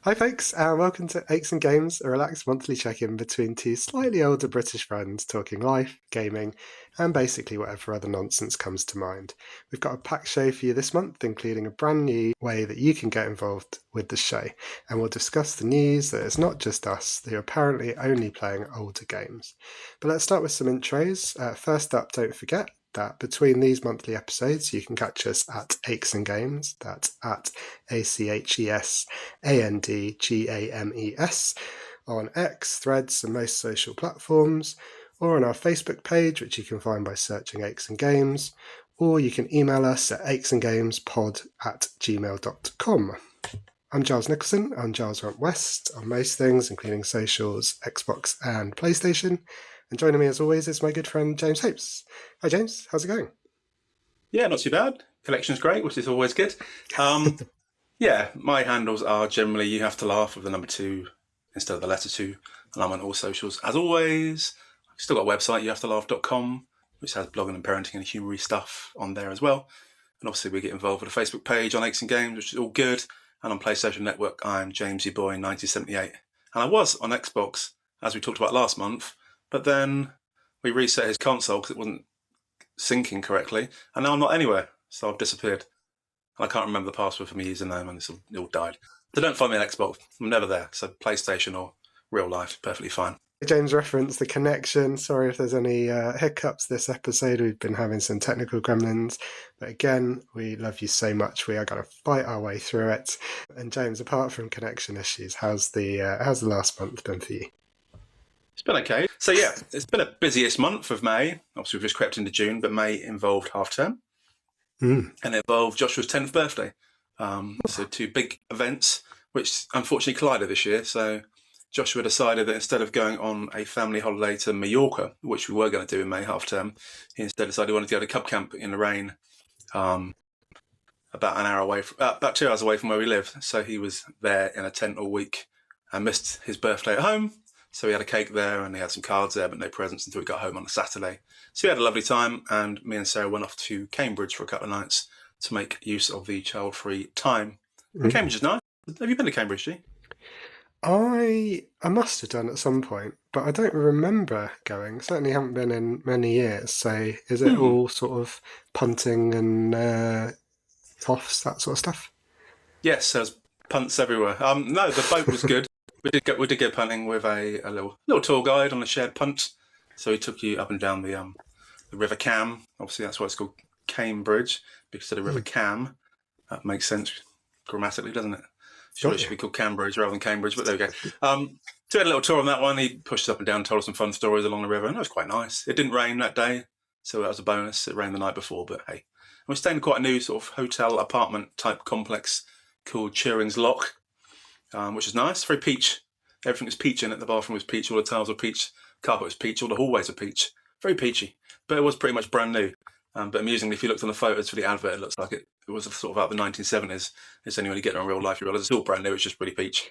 Hi, folks, and welcome to Aches and Games, a relaxed monthly check-in between two slightly older British friends talking life, gaming, and basically whatever other nonsense comes to mind. We've got a packed show for you this month, including a brand new way that you can get involved with the show, and we'll discuss the news that it's not just us who are apparently only playing older games. But let's start with some intros. First up, don't forget that between these monthly episodes, you can catch us at Aches and Games. That's at ACHESANDGAMES on X, Threads, and most social platforms, or on our Facebook page, which you can find by searching Aches and Games, or you can email us at achesandgamespod@gmail.com. I'm Giles Nicholson. I'm Giles Rump West on most things, including socials, Xbox, and PlayStation. And joining me as always is my good friend James Hapes. Hi James, how's it going? Yeah, not too bad. Collection's great, which is always good. Yeah, my handles are generally you have to laugh with the number 2 instead of the letter 2. And I'm on all socials. As always, I've still got a website, youhavetoLaugh.com, which has blogging and parenting and humoury stuff on there as well. And obviously we get involved with a Facebook page on Aches and Games, which is all good. And on PlayStation Network, I'm Jamesy Boy 1978. And I was on Xbox, as we talked about last month, but then we reset his console because it wasn't syncing correctly, and now I'm not anywhere, so I've disappeared. And I can't remember the password for my username, and it all died. So don't find me on Xbox. I'm never there. So PlayStation or real life, perfectly fine. James referenced the connection. Sorry if there's any hiccups this episode. We've been having some technical gremlins. But again, we love you so much. We are going to fight our way through it. And James, apart from connection issues, how's the last month been for you? It's been okay. So yeah, it's been a busiest month of May. Obviously, we've just crept into June, but May involved half term. And it involved Joshua's 10th birthday. So 2 big events, which unfortunately collided this year. So Joshua decided that instead of going on a family holiday to Mallorca, which we were going to do in May half term, he instead decided he wanted to go to Cub Camp in the rain, about 2 hours away from where we live. So he was there in a tent all week and missed his birthday at home. So he had a cake there and he had some cards there, but no presents until we got home on a Saturday. So we had a lovely time, and me and Sarah went off to Cambridge for a couple of nights to make use of the child-free time. Cambridge is nice. Have you been to Cambridge, G? I must have done at some point, but I don't remember going. Certainly haven't been in many years. So is it all sort of punting and toffs, that sort of stuff? Yes, there's punts everywhere. No, the boat was good. We did go punting with a little tour guide on a shared punt. So he took you up and down the River Cam. Obviously, that's why it's called Cambridge, because of the River Cam. That makes sense grammatically, doesn't it? Sure, it should be called Cambridge rather than Cambridge, but there we go. So we had a little tour on that one. He pushed us up and down, told us some fun stories along the river, and it was quite nice. It didn't rain that day, so that was a bonus. It rained the night before, but hey. And we're staying in quite a new sort of hotel apartment type complex called Turing's Lock, which is nice. Very peach. Everything was peach in it. The bathroom was peach. All the tiles were peach. Carpet was peach. All the hallways were peach. Very peachy. But it was pretty much brand new. But amusingly, if you looked on the photos for the advert, it looks like it was sort of out of the 1970s. It's only when you get there in real life you realise it's all brand new. It's just really peach.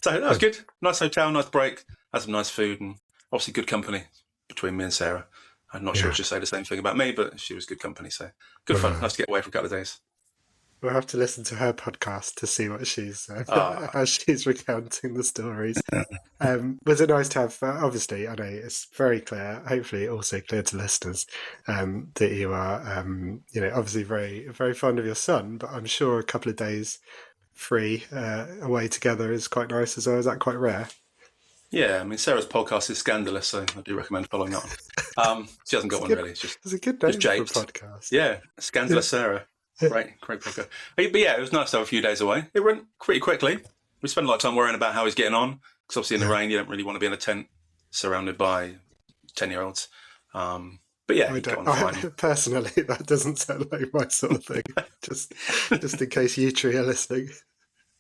So that was good. Nice hotel, nice break. Had some nice food, and obviously good company between me and Sarah. I'm not sure if she'll say the same thing about me, but she was good company. So good fun. Nice to get away for a couple of days. We'll have to listen to her podcast to see what she's how she's recounting the stories. Was it nice to have? Obviously, I know it's very clear. Hopefully, also clear to listeners that you are, obviously very very fond of your son. But I'm sure a couple of days free away together is quite nice as well. Is that quite rare? Yeah, I mean, Sarah's podcast is scandalous, so I do recommend following that one. She hasn't got one really. It's a good name for a japed podcast. Yeah, Scandalous Sarah. Great podcast. But yeah, it was nice to have a few days away. It went pretty quickly. We spent a lot of time worrying about how he's getting on, because obviously in the rain you don't really want to be in a tent surrounded by 10-year-olds. But yeah, he got on fine. Personally, that doesn't sound like my sort of thing. just in case you three are listening.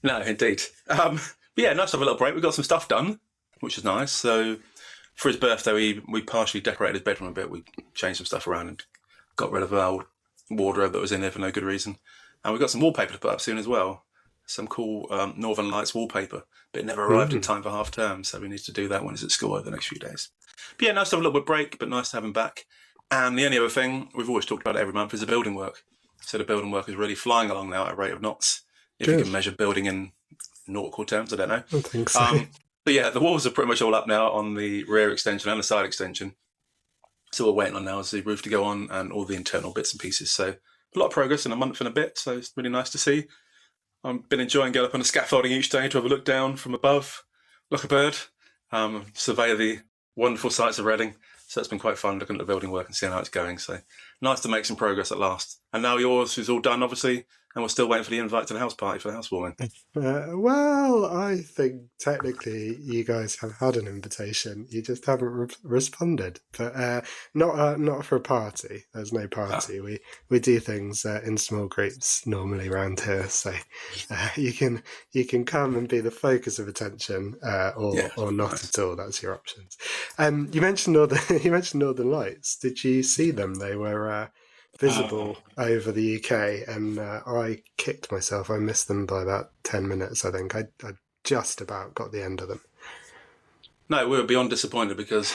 No, indeed. But yeah, nice to have a little break. We got some stuff done, which is nice. So for his birthday, we partially decorated his bedroom a bit. We changed some stuff around and got rid of our old wardrobe that was in there for no good reason. And we've got some wallpaper to put up soon as well. Some cool Northern Lights wallpaper, but it never arrived in time for half term, so we need to do that when he's at school over the next few days. But yeah, nice to have a little bit of break, but nice to have him back. And the only other thing, we've always talked about it every month, is the building work. So the building work is really flying along now at a rate of knots. If you can measure building in nautical terms, I don't know. I think so. But yeah, the walls are pretty much all up now on the rear extension and the side extension. So we're waiting on now is the roof to go on and all the internal bits and pieces. So a lot of progress in a month and a bit. So it's really nice to see. I've been enjoying going up on the scaffolding each day to have a look down from above, like a bird, survey the wonderful sights of Reading. So it's been quite fun looking at the building work and seeing how it's going. So nice to make some progress at last. And now yours is all done, obviously, and we're still waiting for the invite to the house party for the housewarming. Well, I think technically you guys have had an invitation. You just haven't responded. But not for a party. There's no party. We do things in small groups normally around here. So you can come and be the focus of attention, or not nice. at all. That's your options. You mentioned Northern Lights. Did you see them? They were visible over the UK, and I kicked myself. I missed them by about 10 minutes, I think. I just about got the end of them. No, we were beyond disappointed because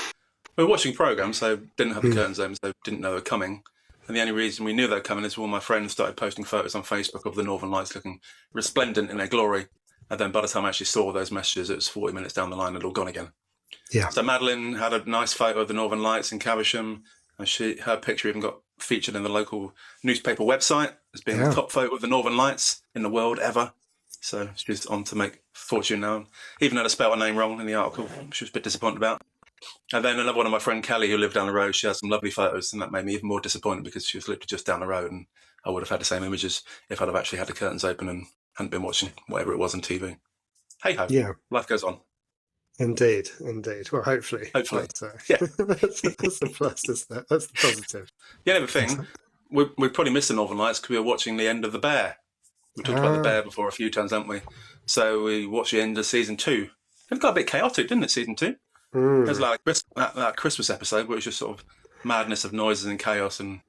we were watching programs, so didn't have the curtains open, so didn't know they were coming. And the only reason we knew they were coming is when my friends started posting photos on Facebook of the Northern Lights looking resplendent in their glory. And then by the time I actually saw those messages, it was 40 minutes down the line, it all gone again. Yeah. So Madeline had a nice photo of the Northern Lights in Caversham, and her picture even got featured in the local newspaper website as being the top photo of the Northern Lights in the world ever. So she's on to make fortune now. Even had to spell her name wrong in the article, which she was a bit disappointed about. And then another one of my friend Kelly, who lived down the road, she has some lovely photos, and that made me even more disappointed because she was literally just down the road, and I would have had the same images if I'd have actually had the curtains open and hadn't been watching whatever it was on TV. Hey ho, life goes on. Indeed. Well, hopefully. That's, that's the plus, isn't it? That's the positive. Yeah, the thing, we probably missed the Northern Lights because we were watching the end of The Bear. We talked about The Bear before a few times, haven't we? So we watched the end of season 2. It got a bit chaotic, didn't it, season 2? It was like that Christmas episode where it was just sort of madness of noises and chaos and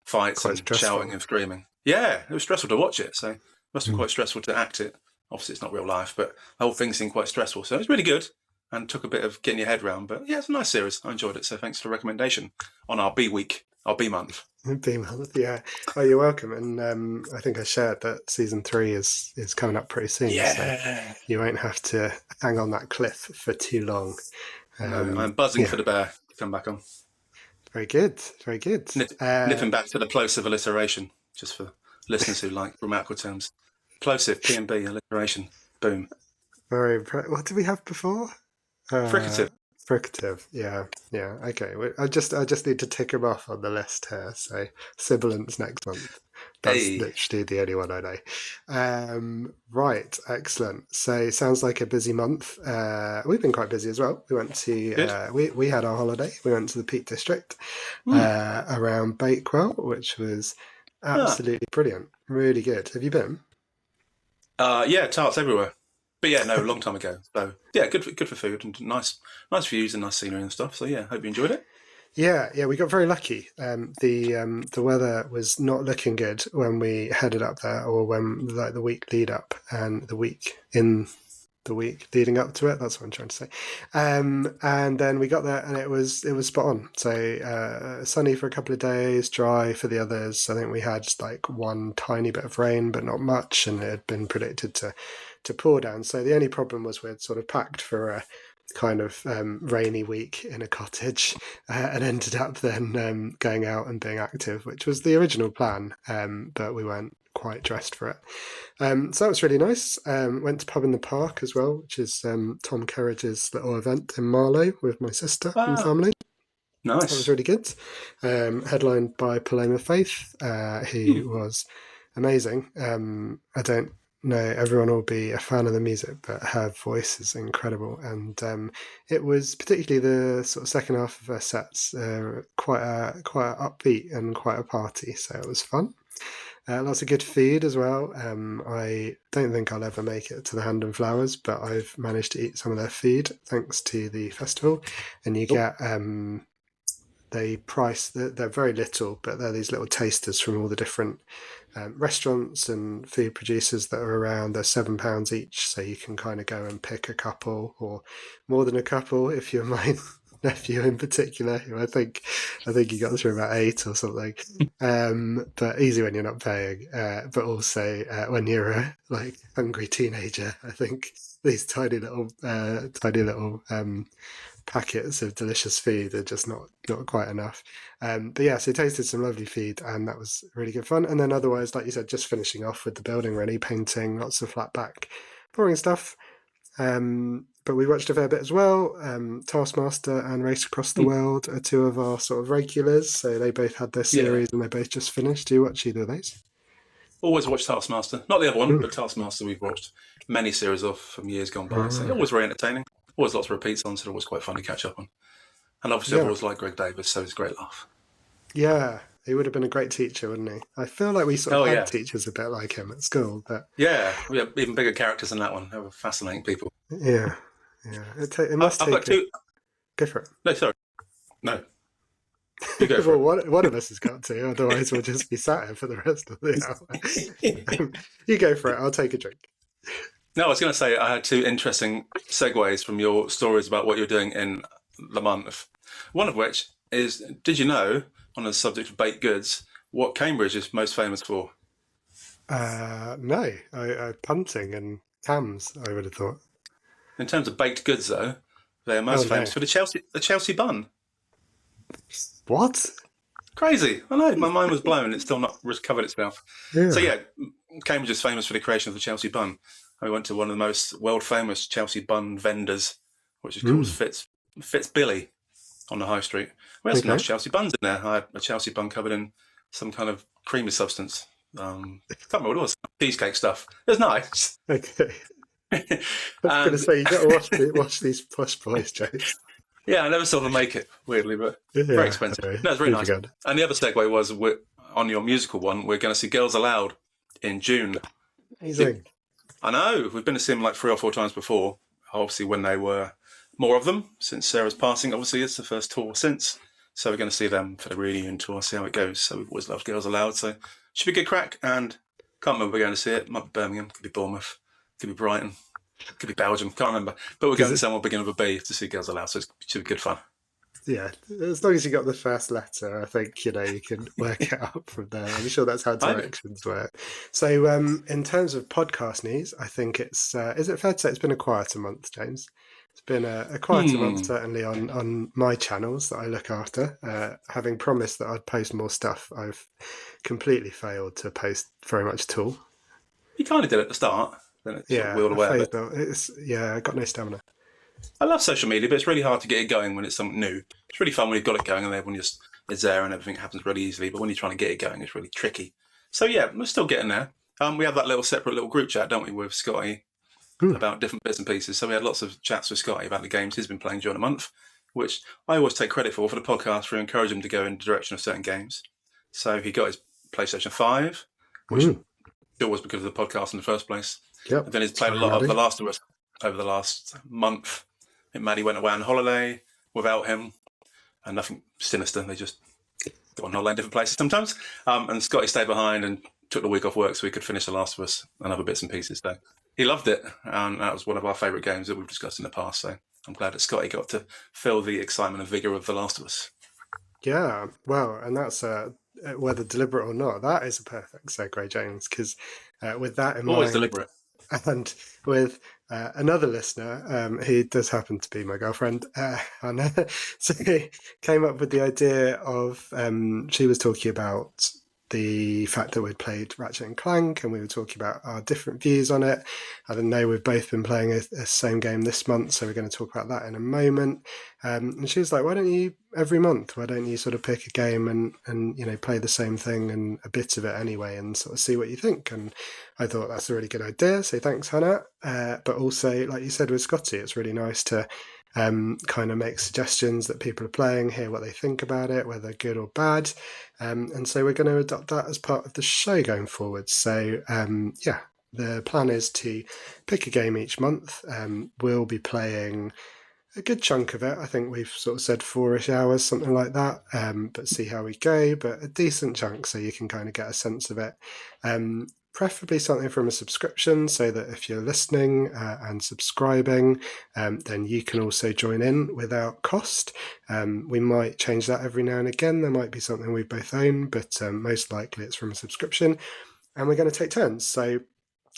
fights and shouting and screaming. Yeah, it was stressful to watch it, so it must be quite stressful to act it. Obviously, it's not real life, but the whole thing seemed quite stressful. So it was really good and took a bit of getting your head around. But yeah, it's a nice series. I enjoyed it. So thanks for the recommendation on our B week, our B month. B month, yeah. Oh, you're welcome. And I think I shared that season 3 is coming up pretty soon. Yeah. So you won't have to hang on that cliff for too long. No, I'm buzzing for The Bear to come back on. Very good. Nipping back to the plosive alliteration, just for listeners who like grammatical terms. Plosive, P&B, alliteration, boom. What did we have before? Fricative. Fricative, yeah. Okay, I just need to tick them off on the list here. So sibilance next month. That's literally the only one I know. Right, excellent. So sounds like a busy month. We've been quite busy as well. We went to we had our holiday. We went to the Peak District around Bakewell, which was absolutely brilliant. Really good. Have you been? Yeah, tarts everywhere. But yeah, no, a long time ago. So yeah, good for food and nice views and nice scenery and stuff. So yeah, hope you enjoyed it. Yeah, we got very lucky. The weather was not looking good when we headed up there, or when the week lead up and the week leading up to it. That's what I'm trying to say. And then we got there and it was spot on. So sunny for a couple of days, dry for the others. I think we had just like one tiny bit of rain, but not much, and it had been predicted to pour down. So the only problem was we'd sort of packed for a kind of rainy week in a cottage and ended up then going out and being active, which was the original plan, but we weren't quite dressed for it. So that was really nice. Went to Pub in the Park as well, which is Tom Kerridge's little event in Marlow with my sister and family. Nice. That was really good. Headlined by Paloma Faith, who was amazing. I don't know everyone will be a fan of the music, but her voice is incredible, and it was particularly the sort of second half of her sets quite a upbeat and quite a party, so it was fun. Lots of good food as well. I don't think I'll ever make it to the Hand and Flowers, but I've managed to eat some of their food thanks to the festival, and you get they price, they're very little, but they're these little tasters from all the different restaurants and food producers that are around. They're £7 each, so you can kind of go and pick a couple or more than a couple if you're nephew in particular, who I think he got through about 8 or something. But easy when you're not paying. But also when you're a like hungry teenager, I think these tiny little packets of delicious food are just not quite enough. But yeah, so tasted some lovely food, and that was really good fun. And then otherwise, like you said, just finishing off with the building, really painting, lots of flat back, boring stuff. But we watched a fair bit as well. Taskmaster and Race Across the World are two of our sort of regulars, so they both had their series and they both just finished. Do you watch either of those? Always watch Taskmaster. Not the other one, Mm. but Taskmaster we've watched many series of from years gone by. So Right. always very entertaining. Always lots of repeats on, so always quite fun to catch up on. And obviously I've Yeah, always liked Greg Davis, so it's a great laugh. yeah, he would have been a great teacher, wouldn't he? I feel like we sort of Oh had yeah. teachers a bit like him at school, but Yeah, we have even bigger characters than that one. They were fascinating people. yeah, yeah, it must I've got take a two. go for it. No, sorry. No, you go for Well, it. one of us has got to, otherwise we'll just be sat here for the rest of the hour. You go for it. I'll take a drink. No, I was going to say I had two interesting segues from your stories about what you're doing in the month. One of which is, did you know, on the subject of baked goods, what Cambridge is most famous for? No, punting and cams. I would have thought. In terms of baked goods, though, they are Oh most no, famous for the Chelsea bun. what? Crazy. I know, my mind was blown. It's still not recovered itself. So Yeah. yeah, Cambridge is famous for the creation of the Chelsea bun. I went to one of the most world famous Chelsea bun vendors, which is called Mm. Fitzbilly on the high street. We had some Okay. nice Chelsea buns in there. I had a Chelsea bun covered in some kind of creamy substance. Can't remember what it was. Cheesecake stuff. It was nice. Okay. I was going to And say you got to watch these posh boys, James. yeah, I never saw them make it, weirdly, but very Yeah. expensive. Anyway, No, it's very moving nice. on. And the other segue was on your musical one, we're going to see Girls Aloud in June. Amazing. I know, we've been to see them like 3 or 4 times before, obviously when they were more of them, since Sarah's passing. Obviously, it's the first tour since. So we're going to see them for the reunion tour, see how it goes. So we've always loved Girls Aloud, so should be a good crack. And can't remember we're going to see it. Might be Birmingham, could be Bournemouth, could be Brighton, could be Belgium, can't remember. But we're going to somewhere beginning with a B to see Girls Aloud, so it should be good fun. Yeah, as long as you got the first letter, I think you can work it up from there. I'm sure that's how I, directions work. So, in terms of podcast news, I think it's is it fair to say it's been a quieter month, James? It's been a quieter month, certainly on my channels that I look after. Having promised that I'd post more stuff, I've completely failed to post very much at all. you kind of did at the start, then it sort of Yeah, wheeled I away a phased bit. out. I got no stamina. I love social media, but it's really hard to get it going when it's something new. It's really fun when you've got it going and everyone just is there and everything happens really easily. But when you're trying to get it going, it's really tricky. So yeah, we're still getting there. We have that separate little group chat, don't we, with Scotty about different bits and pieces. So we had lots of chats with Scotty about the games he's been playing during the month, which I always take credit for the podcast for encouraging him to go in the direction of certain games. So he got his PlayStation 5, which still was because of the podcast in the first place. Yep. And then he's played a lot of The Last of Us over the last month. I think Maddie went away on holiday without him, and nothing sinister. They just go on holiday in different places sometimes. And Scotty stayed behind and took the week off work so we could finish The Last of Us and other bits and pieces. So he loved it, and that was one of our favourite games that we've discussed in the past. So I'm glad that Scotty got to feel the excitement and vigour of The Last of Us. Yeah, well, and that's whether deliberate or not, that is a perfect segue, James, because with that in Always mind, deliberate. and with another listener, who does happen to be my girlfriend, Hannah, so he came up with the idea of, she was talking about the fact that we'd played Ratchet and Clank, and we were talking about our different views on it. I don't know, we've both been playing a same game this month, so we're going to talk about that in a moment. And she was like, why don't you, every month, why don't you sort of pick a game and play the same thing and a bit of it anyway and sort of see what you think? And I thought that's a really good idea, so thanks, Hannah. But also, like you said with Scotty, it's really nice to kind of make suggestions that people are playing, hear what they think about it, whether good or bad. And so we're going to adopt that as part of the show going forward. So the plan is to pick a game each month. We'll be playing a good chunk of it. I think we've sort of said 4-ish hours, something like that, but see how we go. But a decent chunk so you can kind of get a sense of it. preferably something from a subscription, so that if you're listening and subscribing, then you can also join in without cost. We might change that every now and again. There might be something we both own, but most likely it's from a subscription. And we're going to take turns. So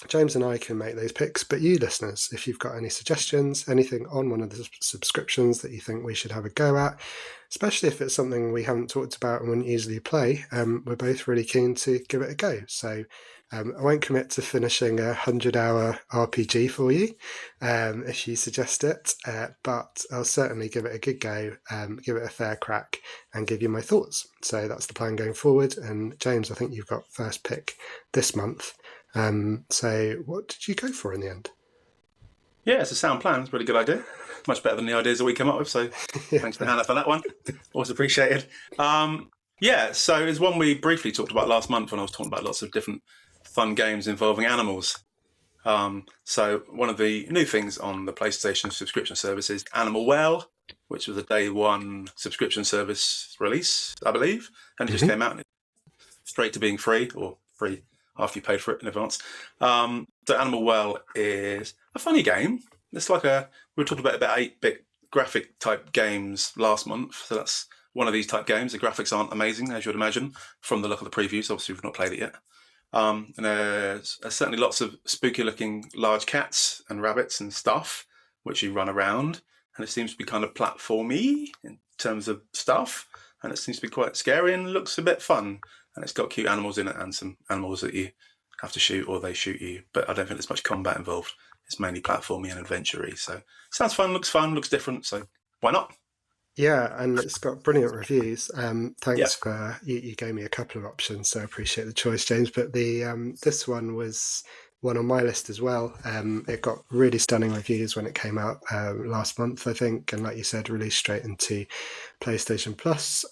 James and I can make those picks, but you listeners, if you've got any suggestions, anything on one of the subscriptions that you think we should have a go at, especially if it's something we haven't talked about and wouldn't easily play, we're both really keen to give it a go. So I won't commit to finishing a 100-hour RPG for you if you suggest it, but I'll certainly give it a good go, give it a fair crack, and give you my thoughts. So that's the plan going forward. And James, I think you've got first pick this month. So what did you go for in the end? Yeah, it's a sound plan. It's a really good idea. Much better than the ideas that we come up with. So thanks to Hannah for that one. Always appreciated. So it's one we briefly talked about last month when I was talking about lots of different fun games involving animals. So one of the new things on the PlayStation subscription service is Animal Well, which was a day one subscription service release, I believe. And it just came out straight to being free, or free after you paid for it in advance. So Animal Well is a funny game. It's like we were talking about 8-bit graphic type games last month. So that's one of these type games. The graphics aren't amazing, as you would imagine, from the look of the previews. Obviously, we've not played it yet. And there's certainly lots of spooky looking large cats and rabbits and stuff, which you run around. And it seems to be kind of platformy in terms of stuff. And it seems to be quite scary and looks a bit fun. And it's got cute animals in it and some animals that you have to shoot or they shoot you. But I don't think there's much combat involved. It's mainly platformy and adventure-y. So sounds fun, looks different. So why not? Yeah, and it's got brilliant reviews. Thanks for you gave me a couple of options, so I appreciate the choice, James. But the this one was one on my list as well. It got really stunning reviews when it came out last month, I think, and like you said, released straight into PlayStation Plus.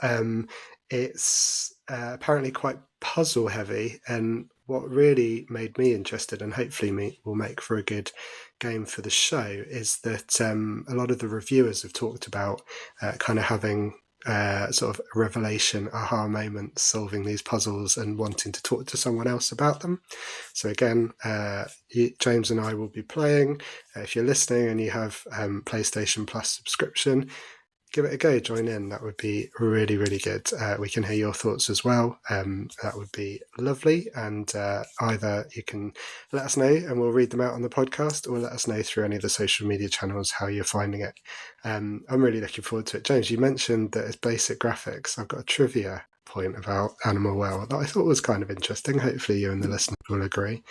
It's apparently quite puzzle heavy, and what really made me interested, and hopefully will make for a good game for the show, is that a lot of the reviewers have talked about kind of having sort of revelation aha moments solving these puzzles and wanting to talk to someone else about them. So again, James and I will be playing. If you're listening and you have PlayStation Plus subscription, give it a go, join in. That would be really, really good. We can hear your thoughts as well. That would be lovely. And either you can let us know and we'll read them out on the podcast, or let us know through any of the social media channels how you're finding it. I'm really looking forward to it. James, you mentioned that it's basic graphics. I've got a trivia point about Animal Well that I thought was kind of interesting. Hopefully you and the listeners will agree.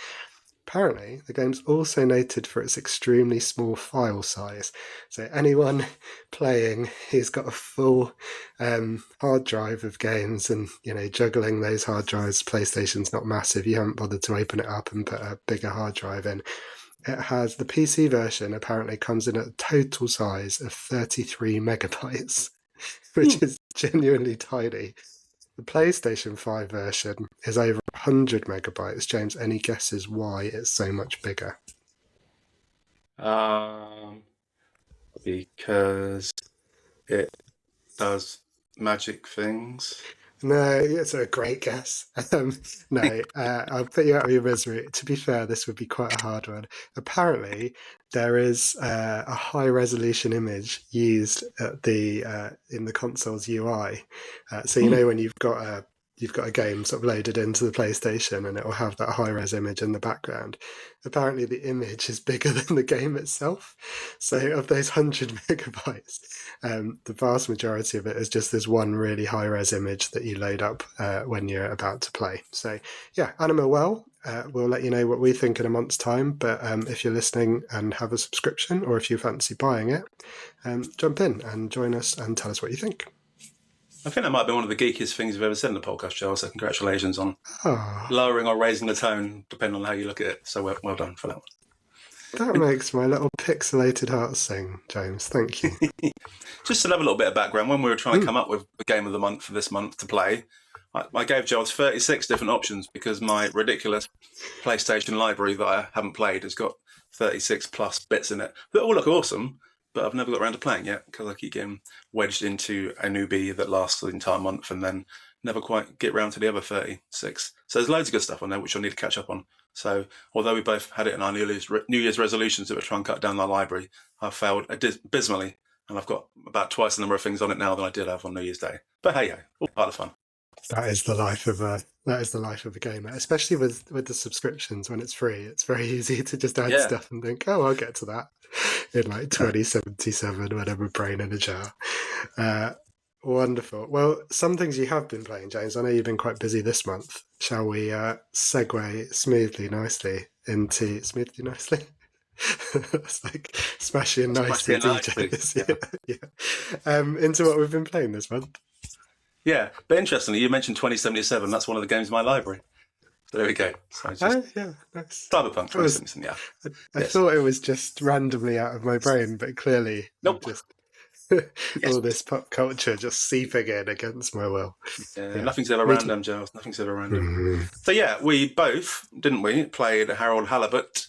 Apparently, the game's also noted for its extremely small file size. So anyone playing who's got a full hard drive of games and, juggling those hard drives, PlayStation's not massive, you haven't bothered to open it up and put a bigger hard drive in. It has, the PC version apparently comes in at a total size of 33 megabytes, which is genuinely tiny. The PlayStation 5 version is over 100 megabytes. James, any guesses why it's so much bigger? Because it does magic things. No, it's a great guess. No, I'll put you out of your misery. To be fair, this would be quite a hard one. Apparently, there is a high-resolution image used at in the console's UI. So when you've got a game sort of loaded into the PlayStation and it will have that high-res image in the background. Apparently the image is bigger than the game itself. So of those 100 megabytes, the vast majority of it is just this one really high-res image that you load up when you're about to play. So yeah, Animal Well, we'll let you know what we think in a month's time. But if you're listening and have a subscription, or if you fancy buying it, jump in and join us and tell us what you think. I think that might be one of the geekiest things you've ever said in the podcast, Giles. So congratulations on lowering or raising the tone, depending on how you look at it. So well done for that one. That makes my little pixelated heart sing, James. Thank you. Just to have a little bit of background, when we were trying to come up with the game of the month for this month to play, I gave Giles 36 different options because my ridiculous PlayStation library that I haven't played has got 36 plus bits in it that all look awesome. But I've never got around to playing yet because I keep getting wedged into a newbie that lasts the entire month and then never quite get around to the other 36. So there's loads of good stuff on there which I need to catch up on. So although we both had it in our New Year's resolutions that we're trying to cut down our library, I failed abysmally, and I've got about twice the number of things on it now than I did have on New Year's Day. But hey, all part of the fun. That is the life of a gamer, especially with the subscriptions when it's free. It's very easy to just add stuff and think, oh, I'll get to that in like 2077 when I'm a brain in a jar. Wonderful. Well, some things you have been playing, James. I know you've been quite busy this month. Shall we segue smoothly, nicely? It's like smashing nicely, DJs. Yeah. Into what we've been playing this month. Yeah, but interestingly, you mentioned 2077. That's one of the games in my library. So there we go. So yeah, nice. Cyberpunk 2077, yeah. I thought it was just randomly out of my brain, but clearly nope. Just all this pop culture just seeping in against my will. Yeah. Nothing's ever random, Giles. Nothing's ever random. Mm-hmm. So yeah, we both, didn't we, played Harold Halibut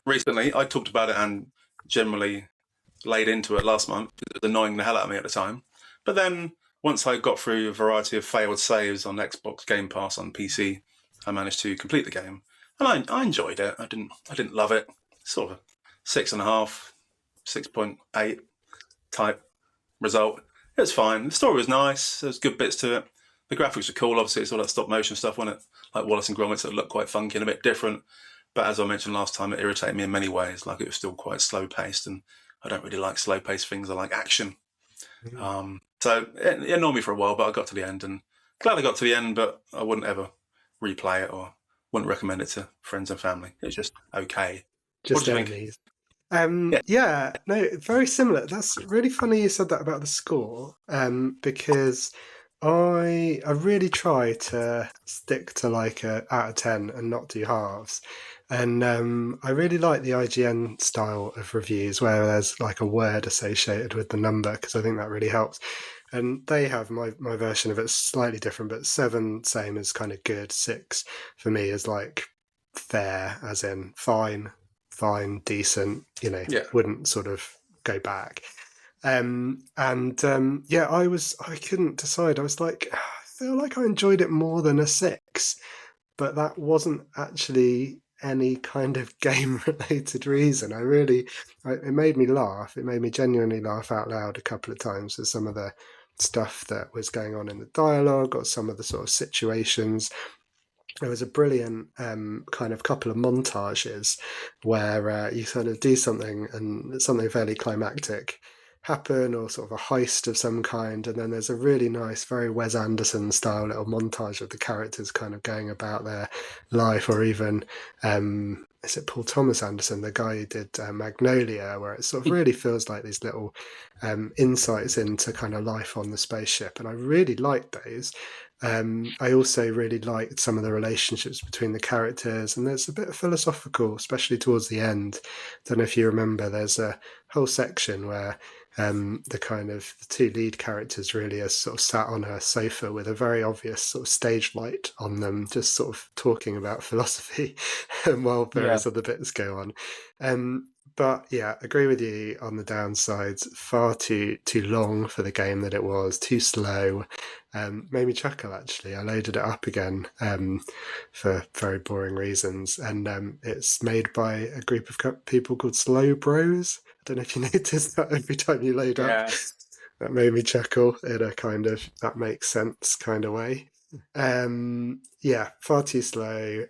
recently. I talked about it and generally laid into it last month. It was annoying the hell out of me at the time. But then once I got through a variety of failed saves on Xbox Game Pass on PC, I managed to complete the game, and I enjoyed it. I didn't love it. Sort of 6.5, 6.8 type result. It was fine. The story was nice. There was good bits to it. The graphics were cool. Obviously, it's all that stop motion stuff, wasn't it? Like Wallace and Gromit, that looked quite funky and a bit different. But as I mentioned last time, it irritated me in many ways. Like it was still quite slow paced, and I don't really like slow paced things. I like action. Mm-hmm. So it annoyed me for a while, but I got to the end, and glad I got to the end, but I wouldn't ever replay it or wouldn't recommend it to friends and family. It's just okay. Just enemies. Yeah, no, very similar. That's really funny you said that about the score, because I really try to stick to like a out of 10 and not do halves. And I really like the IGN style of reviews where there's like a word associated with the number, because I think that really helps. And they have my version of it slightly different, but 7, same as kind of good. 6 for me is like fair, as in fine, decent, wouldn't sort of go back. I couldn't decide. I was like, I feel like I enjoyed it more than a 6, but that wasn't actually any kind of game related reason. It made me laugh. It made me genuinely laugh out loud a couple of times with some of the stuff that was going on in the dialogue or some of the sort of situations. There was a brilliant kind of couple of montages where you sort of do something and something fairly climactic happen, or sort of a heist of some kind, and then there's a really nice, very Wes Anderson style little montage of the characters kind of going about their life, or even is it Paul Thomas Anderson, the guy who did Magnolia, where it sort of really feels like these little insights into kind of life on the spaceship, and I really liked those. I also really liked some of the relationships between the characters, and there's a bit of philosophical, especially towards the end. Don't know if you remember, there's a whole section where the two lead characters really are sort of sat on a sofa with a very obvious sort of stage light on them, just sort of talking about philosophy while various other bits go on. But yeah, agree with you on the downsides. Far too long for the game that it was, too slow. Made me chuckle, actually. I loaded it up again for very boring reasons. And it's made by a group of people called Slow Bros. I don't know if you noticed that every time you load up. That made me chuckle in a kind of, that makes sense kind of way. Far too slow,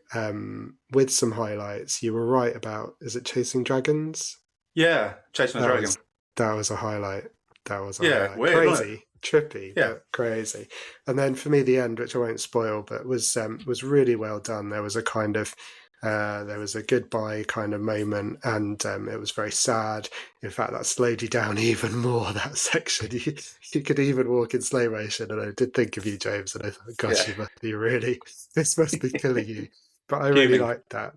with some highlights. You were right about, is it Chasing Dragons? Yeah, Chasing the Dragon. That was a highlight. Weird, crazy, trippy, but crazy. And then for me, the end, which I won't spoil, but was really well done. There was a kind of there was a goodbye kind of moment, and it was very sad. In fact, that slowed you down even more, that section. You could even walk in slow motion, and I did think of you, James, and I thought, gosh, you must be really, this must be killing you. But I really liked that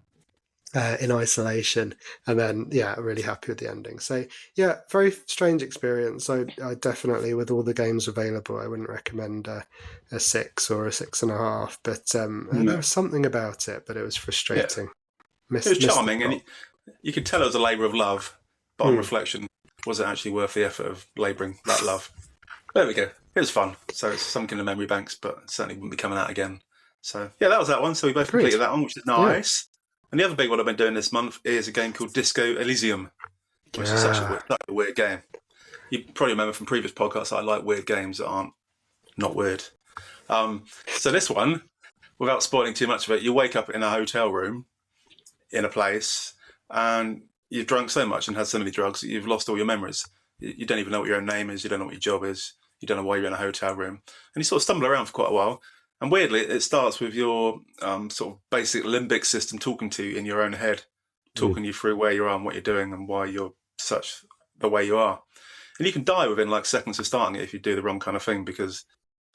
in isolation, and then really happy with the ending. So very strange experience. I definitely, with all the games available, I wouldn't recommend a 6 or a 6.5, but there was something about it, but it was frustrating. It was charming, and you could tell it was a labour of love, but on reflection, was it actually worth the effort of labouring that love? There we go. It was fun. So it's sunk in the memory banks, but it certainly wouldn't be coming out again So yeah, that was that one. So we both Agreed. completed that one, which is Yeah. nice. And the other big one I've been doing this month is a game called Disco Elysium, which is such Yeah. a weird game. You probably remember from previous podcasts I like weird games that aren't not weird. So this one, without spoiling too much of it, you wake up in a hotel room in a place, and you've drunk so much and had so many drugs that you've lost all your memories. You don't even know what your own name is. You don't know what your job is. You don't know why you're in a hotel room, and you sort of stumble around for quite a while. And weirdly, it starts with your sort of basic limbic system talking to you in your own head, talking you through where you are and what you're doing and why you're such the way you are. And you can die within like seconds of starting it if you do the wrong kind of thing, because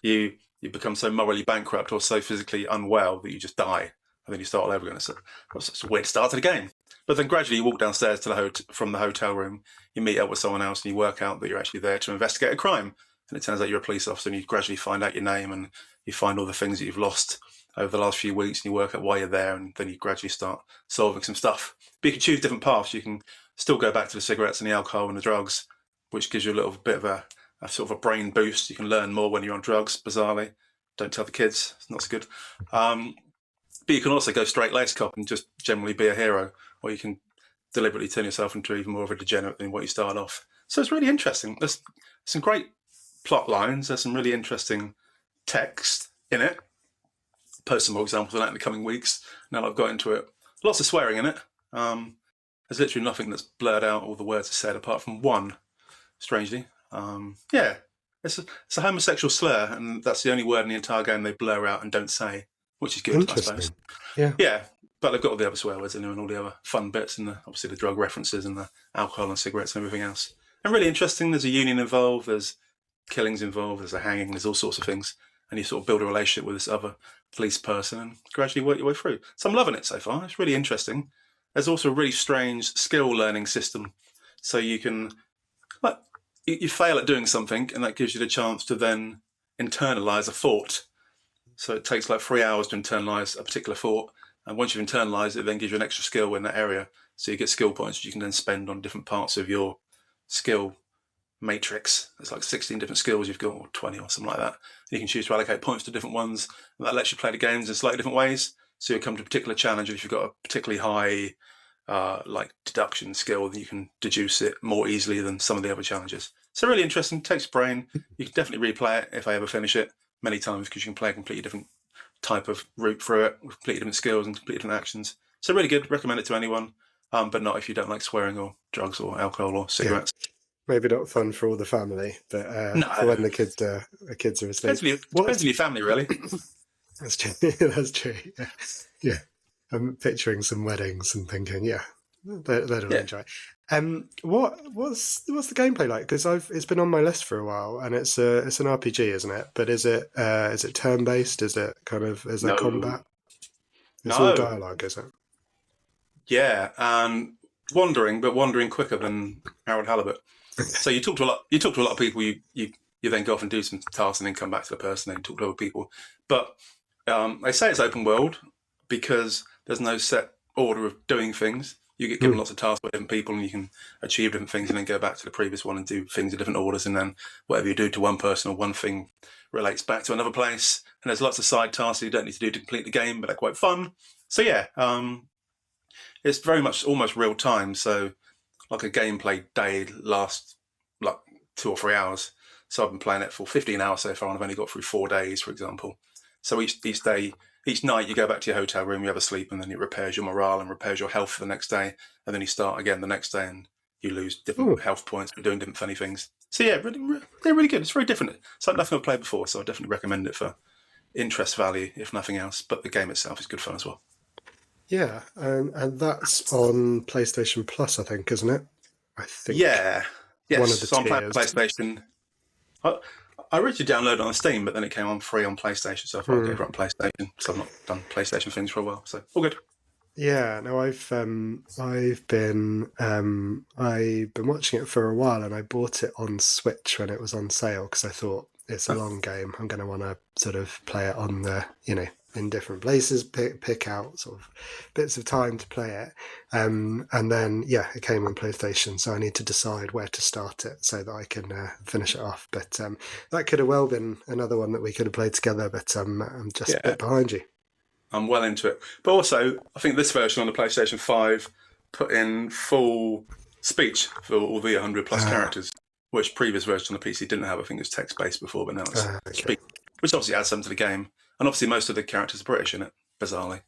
you become so morally bankrupt or so physically unwell that you just die, and then you start all over again. So that's a weird start to the game. But then gradually you walk downstairs to from the hotel room, you meet up with someone else, and you work out that you're actually there to investigate a crime. And it turns out you're a police officer, and you gradually find out your name, and you find all the things that you've lost over the last few weeks, and you work out why you're there, and then you gradually start solving some stuff. But you can choose different paths. You can still go back to the cigarettes and the alcohol and the drugs, which gives you a little bit of a sort of a brain boost. You can learn more when you're on drugs, bizarrely. Don't tell the kids, it's not so good. But you can also go straight lace cop and just generally be a hero, or you can deliberately turn yourself into even more of a degenerate than what you started off. So it's really interesting. There's some great plot lines. There's some really interesting text in it. Post some more examples of that in the coming weeks. Now that I've got into it, lots of swearing in it. There's literally nothing that's blurred out. All the words are said apart from one. Strangely, yeah, it's a homosexual slur, and that's the only word in the entire game they blur out and don't say, which is good, I suppose. Yeah, but they've got all the other swear words in there and all the other fun bits, and obviously the drug references and the alcohol and cigarettes and everything else. And really interesting. There's a union involved. There's killings involved. There's a hanging. There's all sorts of things, and you sort of build a relationship with this other police person and gradually work your way through. So I'm loving it so far. It's really interesting. There's also a really strange skill learning system, so you can like you fail at doing something, and that gives you the chance to then internalize a thought. So it takes like 3 hours to internalize a particular thought, and once you've internalized it, it then gives you an extra skill in that area. So you get skill points which you can then spend on different parts of your skill matrix. There's like 16 different skills you've got, or 20 or something like that. You can choose to allocate points to different ones, and that lets you play the games in slightly different ways. So you come to a particular challenge, and if you've got a particularly high like deduction skill, then you can deduce it more easily than some of the other challenges. So really interesting, takes brain. You can definitely replay it if I ever finish it many times, because you can play a completely different type of route through it with completely different skills and completely different actions. So really good, recommend it to anyone, but not if you don't like swearing or drugs or alcohol or cigarettes. Yeah. Maybe not fun for all the family, but No. for when the kids are asleep. Depends on your family, really. That's true. That's true. Yeah. Yeah. I'm picturing some weddings and thinking, yeah, they'll enjoy it. What's the gameplay like? Because it's been on my list for a while, and it's an RPG, isn't it? But is it turn based? Is it is there combat? It's all dialogue, is it? Yeah, and wandering quicker than Harold Halibut. So you talk to a lot of people. You then go off and do some tasks, and then come back to the person and talk to other people. But they say it's open world because there's no set order of doing things. You get given lots of tasks by different people, and you can achieve different things, and then go back to the previous one and do things in different orders. And then whatever you do to one person or one thing relates back to another place. And there's lots of side tasks you don't need to do to complete the game, but they're quite fun. So yeah, it's very much almost real time. So like a gameplay day lasts like 2 or 3 hours. So I've been playing it for 15 hours so far, and I've only got through 4 days, for example. So each night you go back to your hotel room, you have a sleep, and then it repairs your morale and repairs your health for the next day. And then you start again the next day, and you lose different health points for doing different funny things. So yeah, they're really good. It's very different. It's like nothing I've played before, so I definitely recommend it for interest value, if nothing else. But the game itself is good fun as well. Yeah, and that's on PlayStation Plus, I think, isn't it? I think. Yeah. Yes. One of the so I'm playing tiers. PlayStation. I originally downloaded it on Steam, but then it came on free on PlayStation, so I thought I'd go for it on PlayStation. So I've not done PlayStation things for a while, so all good. Yeah, no, I've been watching it for a while, and I bought it on Switch when it was on sale because I thought it's a long game. I'm going to want to sort of play it on the, in different places, pick out sort of bits of time to play it. And then, yeah, it came on PlayStation, so I need to decide where to start it so that I can finish it off. But that could have well been another one that we could have played together, but I'm just a bit behind you. I'm well into it. But also, I think this version on the PlayStation 5 put in full speech for all the 100 plus characters, which previous version on the PC didn't have. I think it was text based before, but now it's speech, which obviously adds something to the game. And obviously, most of the characters are British in it, bizarrely.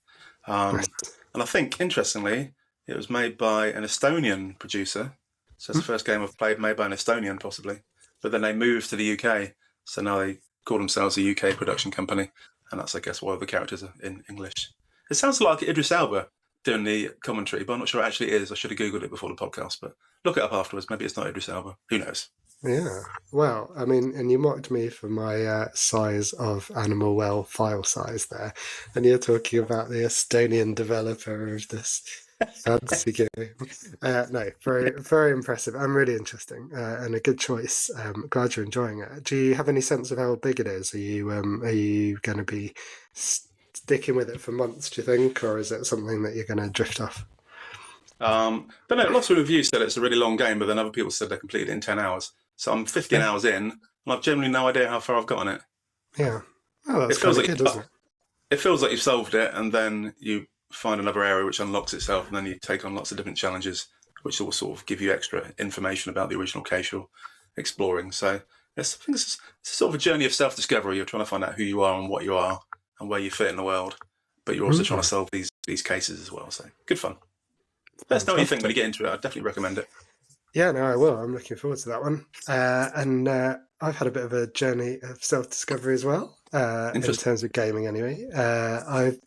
And I think, interestingly, it was made by an Estonian producer. So it's the first game I've played made by an Estonian, possibly. But then they moved to the UK, so now they call themselves a UK production company, and that's, I guess, why the characters are in English. It sounds like Idris Elba doing the commentary, but I'm not sure it actually is. I should have Googled it before the podcast, but look it up afterwards. Maybe it's not Idris Elba. Who knows? Yeah. Well, I mean, and you mocked me for my size of Animal Well file size there, and you're talking about the Estonian developer of this fancy game. No, very, very impressive and really interesting, and a good choice. Glad you're enjoying it. Do you have any sense of how big it is? Are you going to be sticking with it for months, do you think, or is it something that you're going to drift off? But no, lots of reviews said it's a really long game, but then other people said they completed it in 10 hours. So I'm 15 hours in, and I've generally no idea how far I've got on it. Yeah. Oh, that's kind of good, doesn't it? It feels like you've solved it, and then you find another area which unlocks itself, and then you take on lots of different challenges, which will sort of give you extra information about the original case you're exploring. So I think it's sort of a journey of self-discovery. You're trying to find out who you are and what you are and where you fit in the world, but you're also trying to solve these cases as well. So good fun. Let us know what you think when you get into it. I'd definitely recommend it. Yeah, no, I will. I'm looking forward to that one. And I've had a bit of a journey of self-discovery as well, in terms of gaming anyway. I've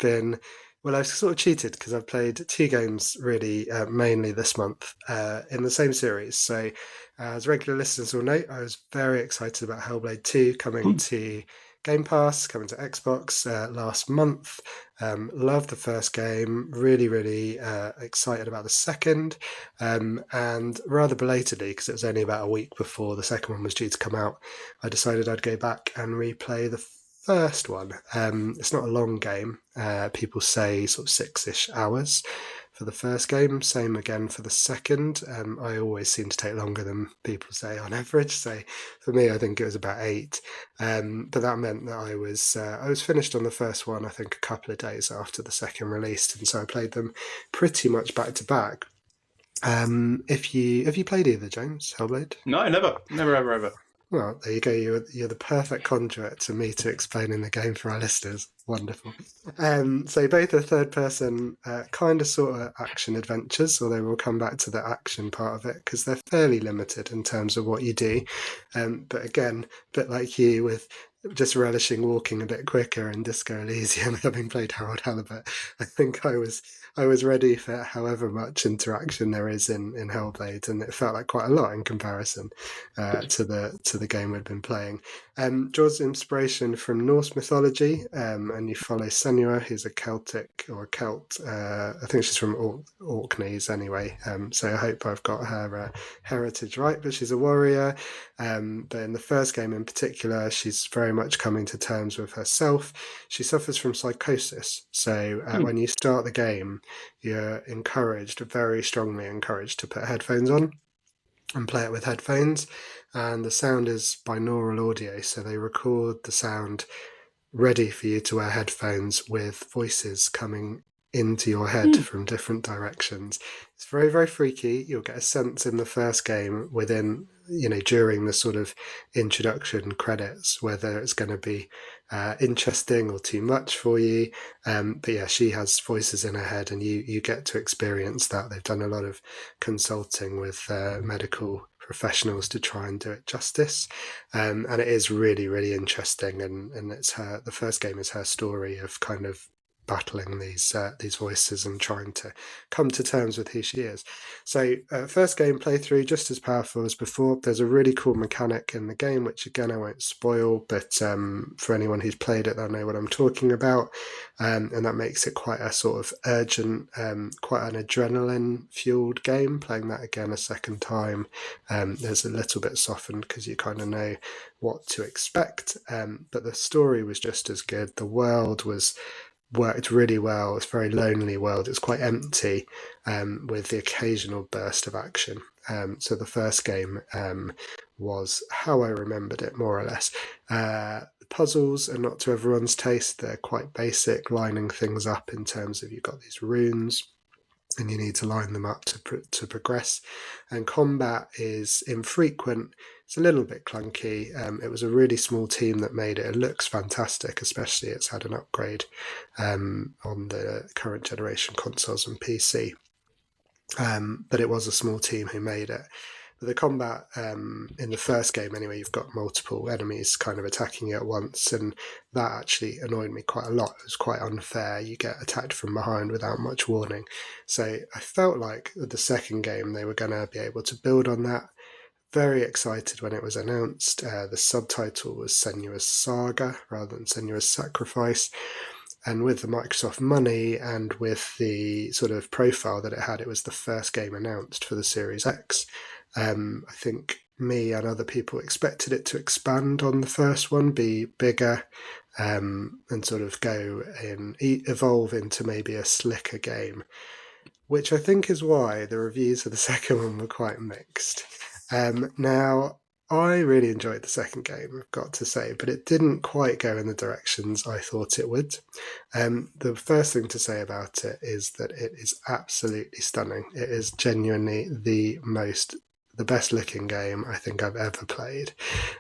sort of cheated because I've played 2 games really mainly this month in the same series. So as regular listeners will know, I was very excited about Hellblade 2 coming to Game Pass, coming to Xbox last month. Loved the first game, really excited about the second, and rather belatedly, because it was only about a week before the second one was due to come out, I decided I'd go back and replay the first one. It's not a long game. People say sort of 6-ish hours for the first game, same again for the second. I always seem to take longer than people say on average, so for me I think it was about 8, but that meant that I was finished on the first one I think a couple of days after the second released, and so I played them pretty much back to back. Have you played either, James? Hellblade? No, never, ever. Well, there you go. You're the perfect conduit to me to explaining the game for our listeners. Wonderful. So both are third-person kind of sort of action adventures, although we'll come back to the action part of it because they're fairly limited in terms of what you do. But again, a bit like you with just relishing walking a bit quicker in Disco Elysium, having played Harold Halibut, I think I was ready for however much interaction there is in Hellblade, and it felt like quite a lot in comparison to the game we'd been playing. Draws inspiration from Norse mythology, and you follow Senua, who's a Celtic or a Celt. I think she's from Orkneys anyway, so I hope I've got her heritage right, but she's a warrior. But in the first game in particular, she's very much coming to terms with herself. She suffers from psychosis, so when you start the game, you're very strongly encouraged to put headphones on and play it with headphones, and the sound is binaural audio, so they record the sound ready for you to wear headphones with voices coming into your head from different directions. It's very, very freaky. You'll get a sense in the first game within, during the sort of introduction credits, whether it's going to be interesting or too much for you. But yeah, she has voices in her head and you get to experience that. They've done a lot of consulting with medical professionals to try and do it justice. And it is really, really interesting. And it's the first game is her story of kind of battling these voices and trying to come to terms with who she is. So first game playthrough, just as powerful as before. There's a really cool mechanic in the game, which again I won't spoil, but for anyone who's played it, they'll know what I'm talking about. And that makes it quite a sort of urgent, quite an adrenaline-fueled game. Playing that again a second time, there's a little bit softened because you kind of know what to expect. But the story was just as good. The world worked really well. It's a very lonely world. It's quite empty, with the occasional burst of action. So the first game was how I remembered it, more or less. Puzzles are not to everyone's taste. They're quite basic, lining things up in terms of you've got these runes and you need to line them up to progress. And combat is infrequent. It's a little bit clunky. It was a really small team that made it. It looks fantastic, especially it's had an upgrade on the current generation consoles and PC. But it was a small team who made it. But the combat in the first game, anyway, you've got multiple enemies kind of attacking you at once, and that actually annoyed me quite a lot. It was quite unfair. You get attacked from behind without much warning. So I felt like with the second game they were going to be able to build on that. Very excited when it was announced. The subtitle was Senua's Saga rather than Senua's Sacrifice. And with the Microsoft money and with the sort of profile that it had, it was the first game announced for the Series X. I think me and other people expected it to expand on the first one, be bigger, and sort of go and evolve into maybe a slicker game, which I think is why the reviews for the second one were quite mixed. Now, I really enjoyed the second game, I've got to say, but it didn't quite go in the directions I thought it would. The first thing to say about it is that it is absolutely stunning. It is genuinely the best looking game I think I've ever played.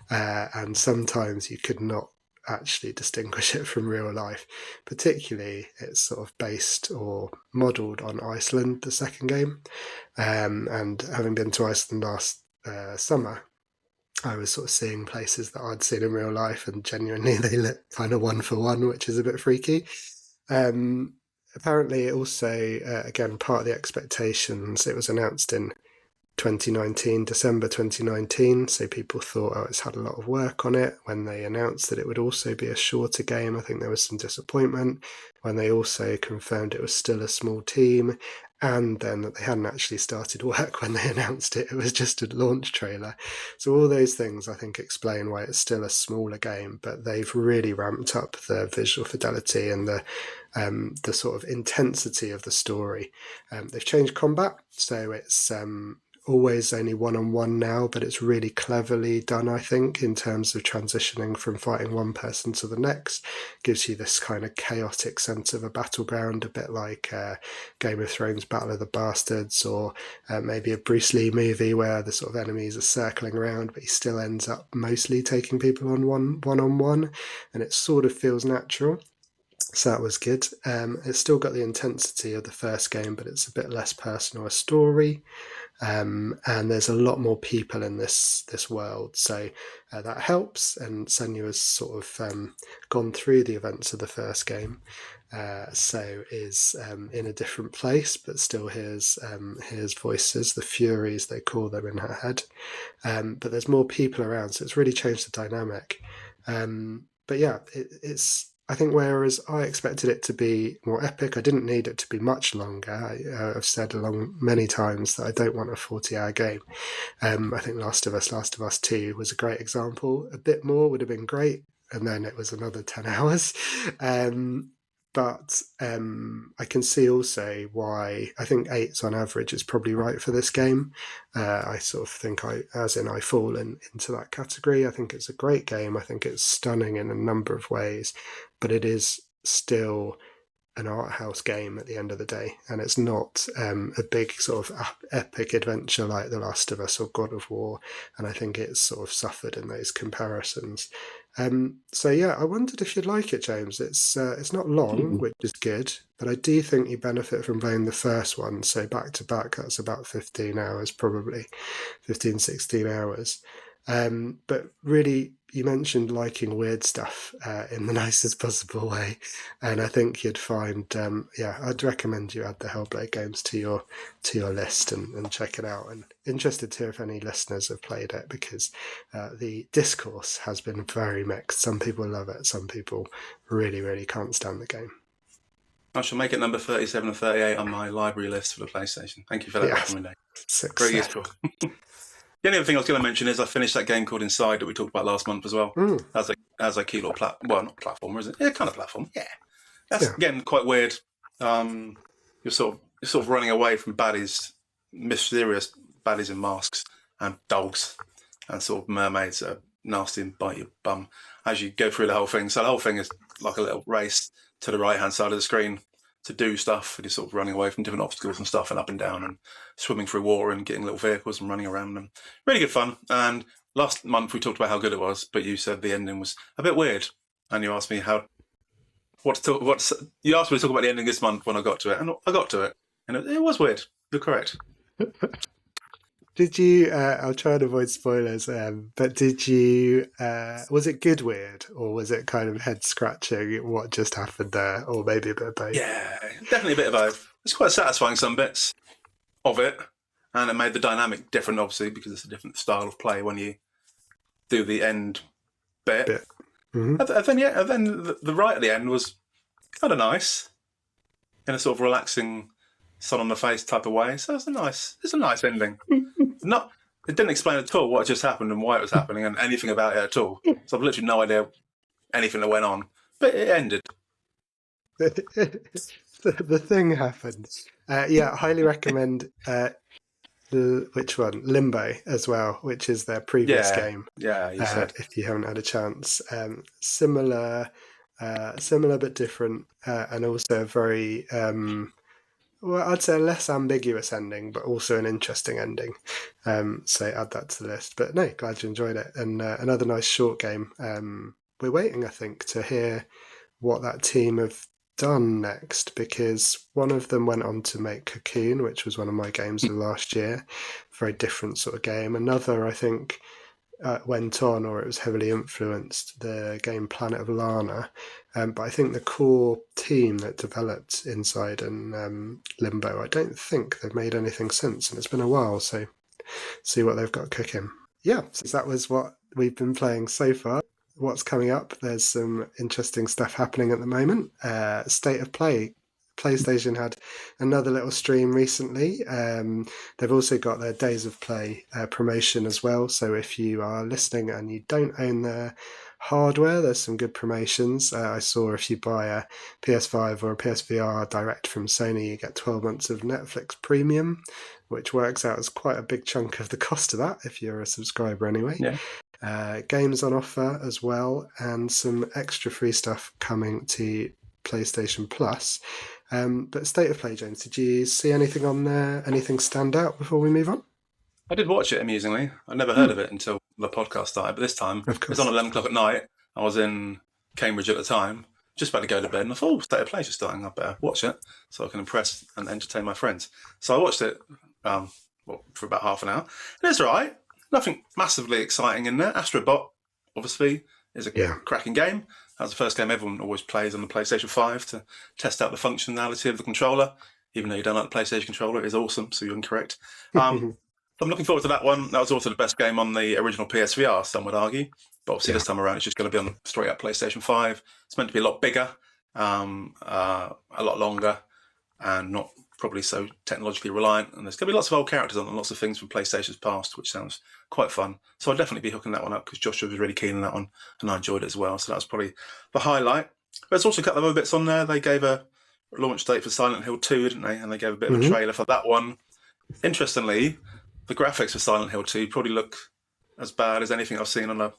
And sometimes you could not actually distinguish it from real life. Particularly, it's sort of based or modelled on Iceland, the second game. And having been to Iceland last summer, I was sort of seeing places that I'd seen in real life, and genuinely they look kind of one for one, which is a bit freaky. Apparently, it also, again, part of the expectations, it was announced in 2019, December 2019, so people thought, oh, it's had a lot of work on it. When they announced that it would also be a shorter game, I think there was some disappointment when they also confirmed it was still a small team, and then that they hadn't actually started work when they announced it. It was just a launch trailer. So all those things, I think, explain why it's still a smaller game, but they've really ramped up the visual fidelity and the sort of intensity of the story. They've changed combat, so it's always only one-on-one now, but it's really cleverly done, I think, in terms of transitioning from fighting one person to the next. Gives you this kind of chaotic sense of a battleground, a bit like Game of Thrones Battle of the Bastards, or maybe a Bruce Lee movie where the sort of enemies are circling around, but he still ends up mostly taking people on one-on-one, and it sort of feels natural. So that was good. It's still got the intensity of the first game, but it's a bit less personal a story. And there's a lot more people in this world, so that helps. And Senua's sort of gone through the events of the first game, so is in a different place, but still hears voices, the Furies they call them, in her head. But there's more people around, so it's really changed the dynamic. But yeah, it's. I think whereas I expected it to be more epic, I didn't need it to be much longer. I've said along many times that I don't want a 40-hour game. I think Last of Us 2 was a great example. A bit more would have been great, and then it was another 10 hours. But I can see also why I think 8 on average is probably right for this game. I sort of think I fall into that category. I think it's a great game. I think it's stunning in a number of ways, but it is still an art house game at the end of the day, and it's not a big sort of epic adventure like The Last of Us or God of War, and I think it's sort of suffered in those comparisons. So yeah, I wondered if you'd like it, James. It's not long, which is good, but I do think you benefit from playing the first one, so back to back that's about 15 hours, probably 15, 16 hours. But really, you mentioned liking weird stuff in the nicest possible way, and I think you'd find, I'd recommend you add the Hellblade games to your list and check it out. And interested to hear if any listeners have played it, because the discourse has been very mixed. Some people love it, some people really, really can't stand the game. I shall make it number 37 or 38 on my library list for the PlayStation. Thank you for that recommendation. Very useful. The only other thing I was going to mention is I finished that game called Inside that we talked about last month as well. As a key little not platformer, is it? Yeah, kind of platform. Yeah, that's again quite weird. You're sort of running away from baddies, mysterious baddies in masks and dogs and sort of mermaids that are nasty and bite your bum as you go through the whole thing. So the whole thing is like a little race to the right-hand side of the screen to do stuff, and you're sort of running away from different obstacles and stuff and up and down and swimming through water and getting little vehicles and running around them. Really good fun. And last month we talked about how good it was, but you said the ending was a bit weird, and you asked me you asked me to talk about the ending this month when I got to it, and I got to it, and it was weird. You're correct. Did you, I'll try and avoid spoilers, but did you, was it good weird, or was it kind of head scratching what just happened there, or maybe a bit of both? Yeah, definitely a bit of both. It's quite satisfying, some bits of it, and it made the dynamic different, obviously, because it's a different style of play when you do the end bit. Mm-hmm. And then the right at the end was kind of nice, in a sort of relaxing, sun on the face type of way. So it's a nice ending. It didn't explain at all what just happened and why it was happening and anything about it at all. So I've literally no idea anything that went on, but it ended. The thing happened. Yeah, highly recommend. Which one? Limbo as well, which is their previous game. Yeah, you said. If you haven't had a chance, similar but different, and also a very well, I'd say a less ambiguous ending, but also an interesting ending. So add that to the list. But no, glad you enjoyed it. And another nice short game. We're waiting, I think, to hear what that team have done next, because one of them went on to make Cocoon, which was one of my games of last year. Very different sort of game. Another, I think, went on, or it was heavily influenced, the game Planet of Lana. But I think the core team that developed Inside and Limbo, I don't think they've made anything since, and it's been a while, so see what they've got cooking. Yeah, so that was what we've been playing so far. What's coming up? There's some interesting stuff happening at the moment. State of Play. PlayStation had another little stream recently. They've also got their Days of Play promotion as well. So if you are listening and you don't own the hardware, there's some good promotions. I saw if you buy a PS5 or a PSVR direct from Sony, you get 12 months of Netflix Premium, which works out as quite a big chunk of the cost of that if you're a subscriber anyway. Yeah. Games on offer as well, and some extra free stuff coming to PlayStation Plus. But State of Play, James, did you see anything on there? Anything stand out before we move on? I did watch it, amusingly. I'd never heard of it until the podcast started, but this time it was on 11 o'clock at night. I was in Cambridge at the time, just about to go to bed, and I thought, oh, State of Play is starting, I better watch it so I can impress and entertain my friends. So I watched it for about half an hour, and it's all right. Nothing massively exciting in there. Astrobot, obviously, is a cracking game. That was the first game everyone always plays on the PlayStation 5 to test out the functionality of the controller. Even though you don't like the PlayStation controller, it is awesome, so you're incorrect. I'm looking forward to that one. That was also the best game on the original PSVR, some would argue. But obviously this time around, it's just going to be on straight up PlayStation 5. It's meant to be a lot bigger, a lot longer, and not probably so technologically reliant. And there's going to be lots of old characters on and lots of things from PlayStation's past, which sounds quite fun. So I'd definitely be hooking that one up because Joshua was really keen on that one, and I enjoyed it as well. So that was probably the highlight. But there's also a couple of other bits on there. They gave a launch date for Silent Hill 2, didn't they? And they gave a bit of a trailer for that one. Interestingly, the graphics for Silent Hill 2 probably look as bad as anything I've seen on a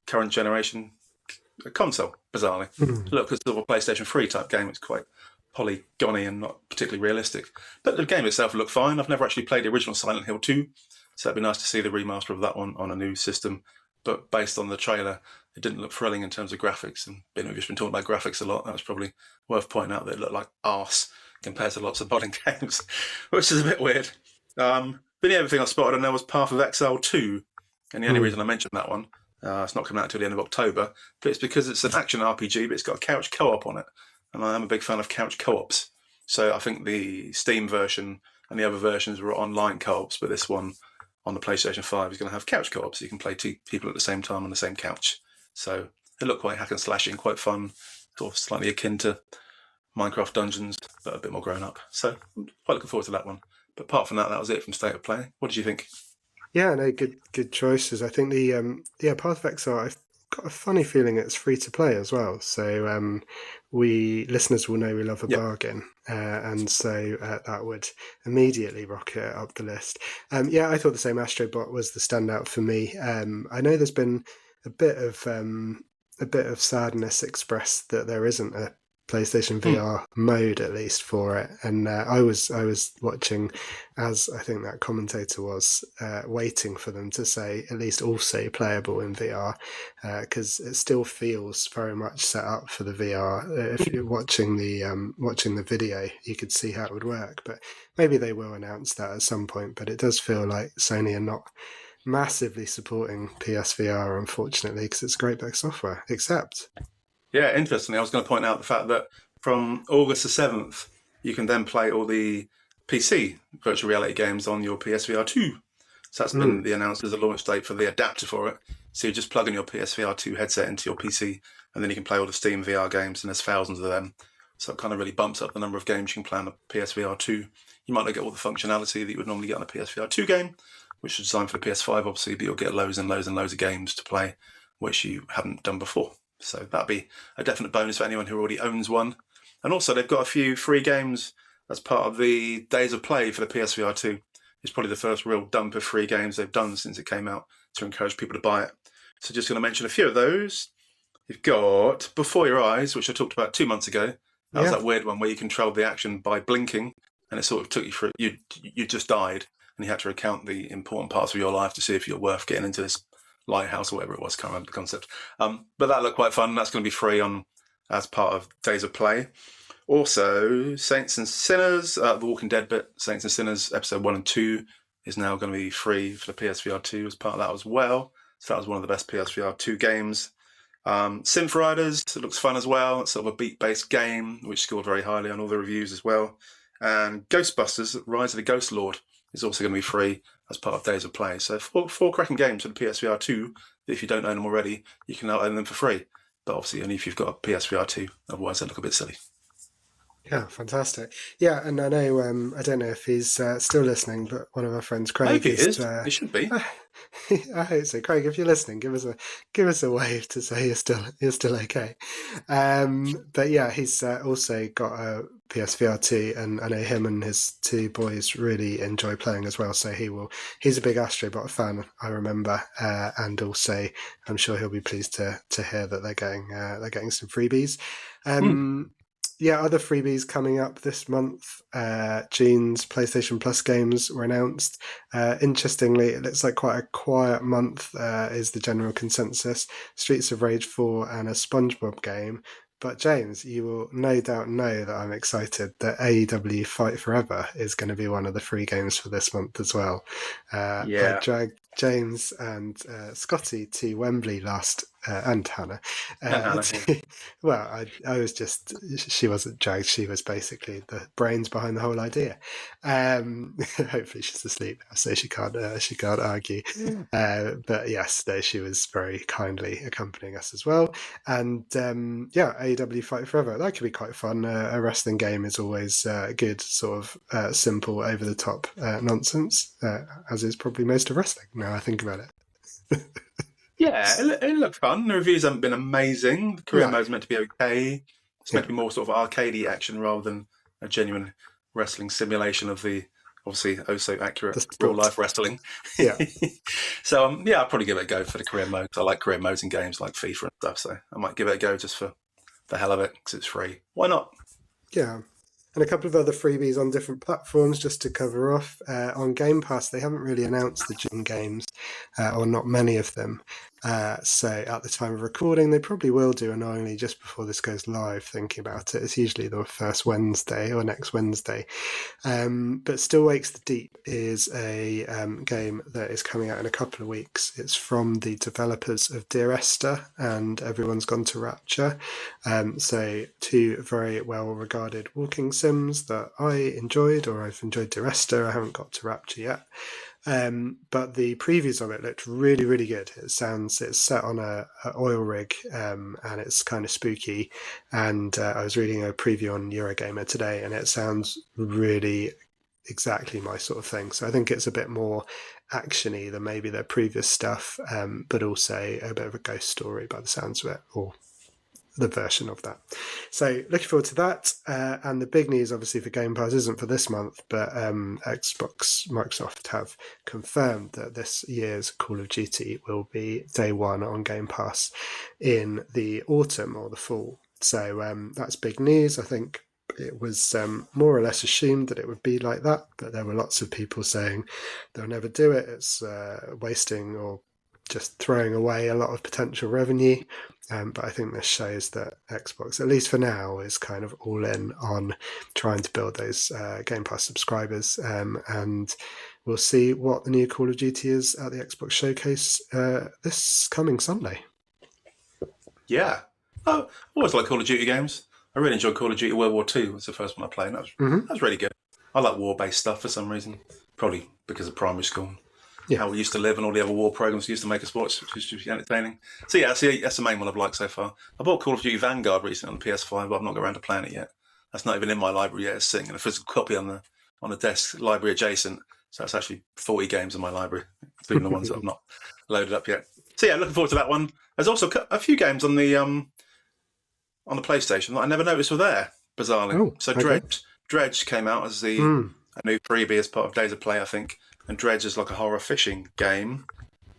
current generation console, bizarrely. Look, it's sort of a PlayStation 3 type game. It's quite polygony and not particularly realistic. But the game itself looked fine. I've never actually played the original Silent Hill 2, so it'd be nice to see the remaster of that one on a new system. But based on the trailer, it didn't look thrilling in terms of graphics. And we've just been talking about graphics a lot. That was probably worth pointing out that it looked like arse compared to lots of modern games, which is a bit weird. But the other thing I spotted on there was Path of Exile 2. And the only reason I mentioned that one, it's not coming out until the end of October, but it's because it's an action RPG, but it's got a couch co-op on it. And I am a big fan of couch co-ops. So I think the Steam version and the other versions were online co-ops, but this one on the PlayStation 5 is going to have couch co-ops. So you can play two people at the same time on the same couch. So it looked quite hack and slashing, quite fun, sort of slightly akin to Minecraft Dungeons, but a bit more grown up. So I'm quite looking forward to that one. But apart from that, that was it from State of Play. What did you think? Yeah, no, good choices. I think the Path of Exile, got a funny feeling it's free to play as well. So we listeners will know we love a Yep. bargain, and so that would immediately rocket it up the list. Yeah, I thought the same. Astrobot was the standout for me. I know there's been a bit of sadness expressed that there isn't a PlayStation VR mode, at least for it. And I was watching, as I think that commentator was, waiting for them to say at least also playable in VR, because it still feels very much set up for the VR. If you're watching the video, you could see how it would work. But maybe they will announce that at some point. But it does feel like Sony are not massively supporting PSVR, unfortunately, because it's a great bit of software. Except, Yeah, interestingly, I was going to point out the fact that from August the 7th, you can then play all the PC virtual reality games on your PSVR 2. So that's been announced as a launch date for the adapter for it. So you just plug in your PSVR 2 headset into your PC, and then you can play all the Steam VR games, and there's thousands of them. So it kind of really bumps up the number of games you can play on the PSVR 2. You might not get all the functionality that you would normally get on a PSVR 2 game, which is designed for the PS5, obviously, but you'll get loads and loads and loads of games to play, which you haven't done before. So that'd be a definite bonus for anyone who already owns one. And also, they've got a few free games as part of the Days of Play for the PSVR 2. It's probably the first real dump of free games they've done since it came out to encourage people to buy it. So just going to mention a few of those. You've got Before Your Eyes, which I talked about 2 months ago. That was that weird one where you controlled the action by blinking, and it sort of took you through. You just died, and you had to recount the important parts of your life to see if you're worth getting into this lighthouse or whatever it was. Can't remember the concept. But that looked quite fun. That's going to be free on as part of Days of Play. Also, Saints and Sinners, the Walking Dead bit, Saints and Sinners, episode 1 and 2 is now going to be free for the PSVR 2 as part of that as well. So that was one of the best PSVR 2 games. Synth Riders, it looks fun as well. It's sort of a beat-based game, which scored very highly on all the reviews as well. And Ghostbusters, Rise of the Ghost Lord, is also going to be free as part of Days of Play. So four cracking games for the PSVR 2. If you don't own them already, you can now own them for free. But obviously only if you've got a PSVR 2. Otherwise, they look a bit silly. yeah, fantastic. Yeah, and I know, I don't know if he's still listening, but one of our friends, Craig, I hope it is. It should be. I hope so. Craig, if you're listening, give us a wave to say you're still okay. But yeah, he's also got a PSVR 2, and I know him and his two boys really enjoy playing as well. So he's a big Astrobot fan, I remember, and also I'm sure he'll be pleased to hear that they're getting some freebies. Yeah, other freebies coming up this month. June's PlayStation Plus games were announced. Interestingly, it looks like quite a quiet month is the general consensus. Streets of Rage 4 and a SpongeBob game. But James, you will no doubt know that I'm excited that AEW Fight Forever is going to be one of the free games for this month as well. I dragged James and Scotty to Wembley last, and Hannah. Well, I was just, she wasn't dragged, she was basically the brains behind the whole idea. Hopefully she's asleep now, so she can't argue. But yes, no, she was very kindly accompanying us as well. And yeah, AEW Fight Forever, that could be quite fun. A wrestling game is always good, sort of simple, over the top nonsense, as is probably most of wrestling, now I think about it. Yeah, it looked fun. The reviews haven't been amazing. The career mode's meant to be okay. It's meant to be more sort of arcadey action rather than a genuine wrestling simulation of the obviously oh so accurate real life wrestling. Yeah. So yeah, I'll probably give it a go for the career mode. I like career modes in games like FIFA and stuff, so I might give it a go just for the hell of it because it's free. Why not? Yeah. And a couple of other freebies on different platforms just to cover off. On Game Pass, they haven't really announced the June games, or not many of them. So at the time of recording, they probably will do annoyingly just before this goes live, thinking about it. It's usually the first Wednesday or next Wednesday. But Still Wakes the Deep is a game that is coming out in a couple of weeks. It's from the developers of Dear Esther and Everyone's Gone to Rapture. So two very well-regarded walking sims that I enjoyed, or I've enjoyed Dear Esther. I haven't got to Rapture yet. But the previews of it looked really, really good. It's set on a oil rig, and it's kind of spooky. And I was reading a preview on Eurogamer today, and it sounds really exactly my sort of thing. So I think it's a bit more actiony than maybe their previous stuff, but also a bit of a ghost story by the sounds of it, or the version of that. So looking forward to that. And the big news, obviously, for Game Pass isn't for this month, but Microsoft have confirmed that this year's Call of Duty will be day one on Game Pass in the autumn or the fall. So that's big news. I think it was more or less assumed that it would be like that, but there were lots of people saying they'll never do it. It's wasting or just throwing away a lot of potential revenue. But I think this shows that Xbox, at least for now, is kind of all in on trying to build those Game Pass subscribers. And we'll see what the new Call of Duty is at the Xbox Showcase this coming Sunday. Yeah. Oh, I always like Call of Duty games. I really enjoyed Call of Duty World War II. It was the first one I played. That was really good. I like war-based stuff for some reason. Probably because of primary school. Yeah. How we used to live and all the other war programs we used to make us watch, which was just entertaining. So yeah, that's the main one I've liked so far. I bought Call of Duty Vanguard recently on the PS5, but I've not got around to playing it yet. That's not even in my library yet. It's sitting in a physical copy on the desk, library adjacent. So that's actually 40 games in my library, including the ones that I've not loaded up yet. So yeah, looking forward to that one. There's also a few games on the PlayStation that I never noticed were there, bizarrely. Oh, so okay. Dredge came out as a new freebie as part of Days of Play, I think. And Dredge is like a horror fishing game.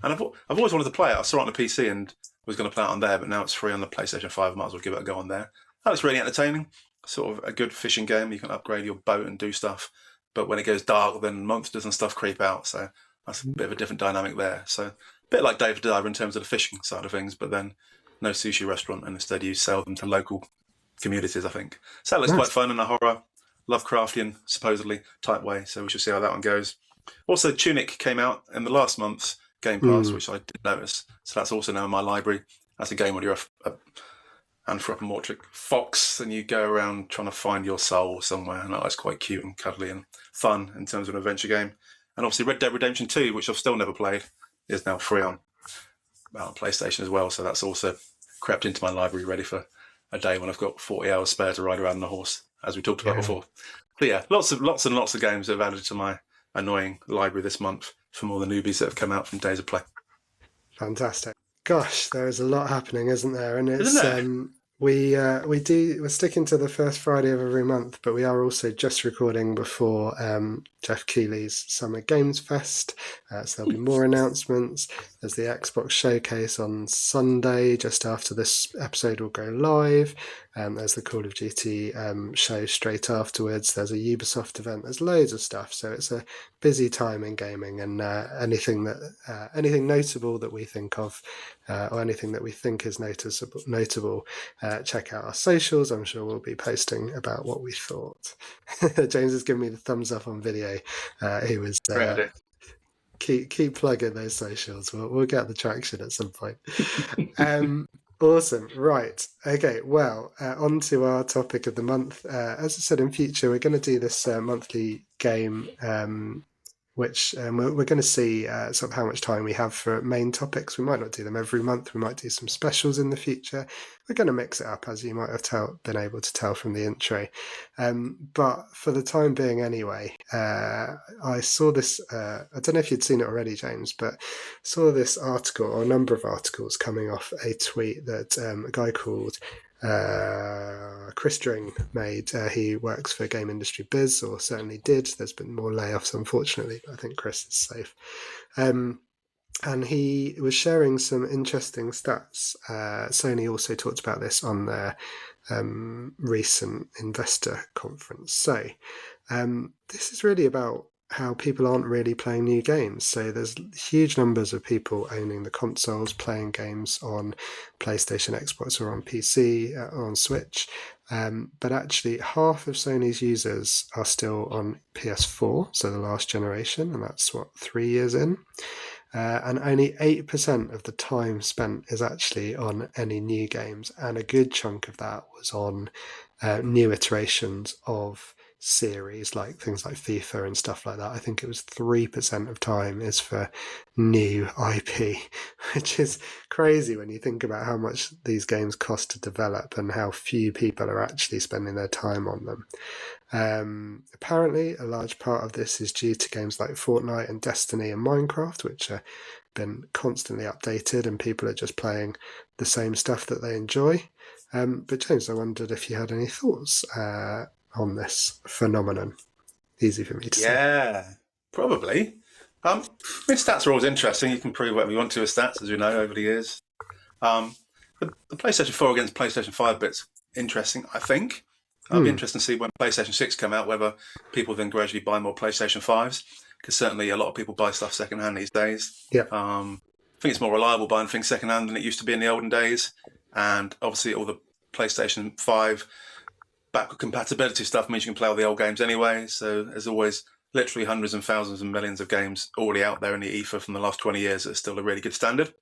And I've always wanted to play it. I saw it on the PC and was going to play it on there, but now it's free on the PlayStation 5. I might as well give it a go on there. That looks really entertaining. Sort of a good fishing game. You can upgrade your boat and do stuff. But when it goes dark, then monsters and stuff creep out. So that's a bit of a different dynamic there. So a bit like Dave the Diver in terms of the fishing side of things, but then no sushi restaurant, and instead you sell them to local communities, I think. So that looks quite fun in a horror, Lovecraftian, supposedly, type way. So we shall see how that one goes. Also, Tunic came out in the last month's Game Pass, which I did notice. So that's also now in my library. That's a game where you're a anthropomorphic fox and you go around trying to find your soul somewhere. And that's quite cute and cuddly and fun in terms of an adventure game. And obviously Red Dead Redemption 2, which I've still never played, is now free on PlayStation as well. So that's also crept into my library, ready for a day when I've got 40 hours spare to ride around on a horse, as we talked about before. But yeah, lots and lots of games have added to my annoying library this month from all the newbies that have come out from Days of Play. Fantastic. Gosh, there is a lot happening, isn't there? And it's we're sticking to the first Friday of every month, but we are also just recording before Jeff Keighley's Summer Games Fest. So there'll be more announcements. There's the Xbox Showcase on Sunday, just after this episode will go live. There's the Call of Duty show straight afterwards. There's a Ubisoft event. There's loads of stuff. So it's a busy time in gaming, and anything notable that we think of, or anything that we think is notable, check out our socials. I'm sure we'll be posting about what we thought. James has given me the thumbs up on video. He was keep plugging those socials. We'll get the traction at some point. Awesome. Right. Okay. Well, on to our topic of the month. As I said, in future, we're going to do this monthly game, which we're going to see sort of how much time we have for main topics. We might not do them every month. We might do some specials in the future. We're going to mix it up, as you might have been able to tell from the intro. But for the time being anyway, I saw this, I don't know if you'd seen it already, James, but saw this article, or a number of articles coming off a tweet that a guy called Chris Dring made. He works for Game Industry Biz, or certainly did. There's been more layoffs, unfortunately, but I think Chris is safe. And he was sharing some interesting stats. Sony also talked about this on their recent investor conference. So this is really about how people aren't really playing new games. So there's huge numbers of people owning the consoles, playing games on PlayStation, Xbox, or on PC, or on Switch. But actually, half of Sony's users are still on PS4, so the last generation, and that's 3 years in. And only 8% of the time spent is actually on any new games, and a good chunk of that was on new iterations of series, like things like FIFA and stuff like that, I think it was 3% of time is for new IP, which is crazy when you think about how much these games cost to develop and how few people are actually spending their time on them. Apparently, a large part of this is due to games like Fortnite and Destiny and Minecraft, which have been constantly updated and people are just playing the same stuff that they enjoy. But James, I wondered if you had any thoughts on this phenomenon. Easy for me to say. Yeah, probably. I mean, stats are always interesting. You can prove whatever you want to with stats, as we know over the years. The PlayStation 4 against PlayStation 5 bit's interesting, I think. It'll be interesting to see when PlayStation 6 come out, whether people then gradually buy more PlayStation 5s, because certainly a lot of people buy stuff secondhand these days. Yeah. I think it's more reliable buying things secondhand than it used to be in the olden days. And obviously all the PlayStation 5 backward compatibility stuff means you can play all the old games anyway. So there's always literally hundreds and thousands and millions of games already out there in the ether from the last 20 years that are still a really good standard.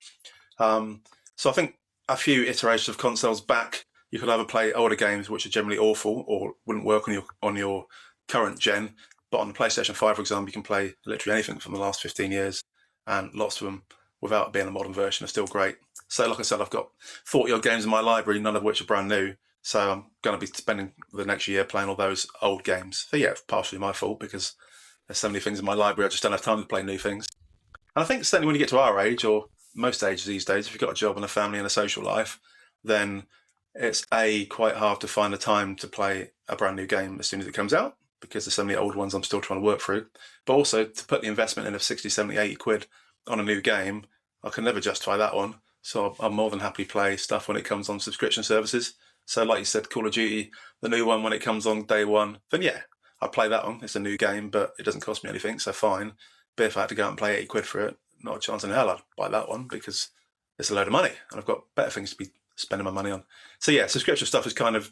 So I think a few iterations of consoles back, you could either play older games which are generally awful or wouldn't work on your current gen. But on the PlayStation 5, for example, you can play literally anything from the last 15 years, and lots of them, without being a modern version, are still great. So like I said, I've got 40 odd games in my library, none of which are brand new. So I'm going to be spending the next year playing all those old games. So yeah, partially my fault because there's so many things in my library, I just don't have time to play new things. And I think certainly when you get to our age, or most ages these days, if you've got a job and a family and a social life, then it's quite hard to find the time to play a brand new game as soon as it comes out, because there's so many old ones I'm still trying to work through. But also to put the investment in of 60, 70, 80 quid on a new game, I can never justify that one. So I'll more than happily play stuff when it comes on subscription services. So like you said, Call of Duty, the new one, when it comes on day one, then yeah, I'll play that one. It's a new game, but it doesn't cost me anything, so fine. But if I had to go out and pay 80 quid for it, not a chance in hell I'd buy that one, because it's a load of money and I've got better things to be spending my money on. So yeah, subscription stuff is kind of,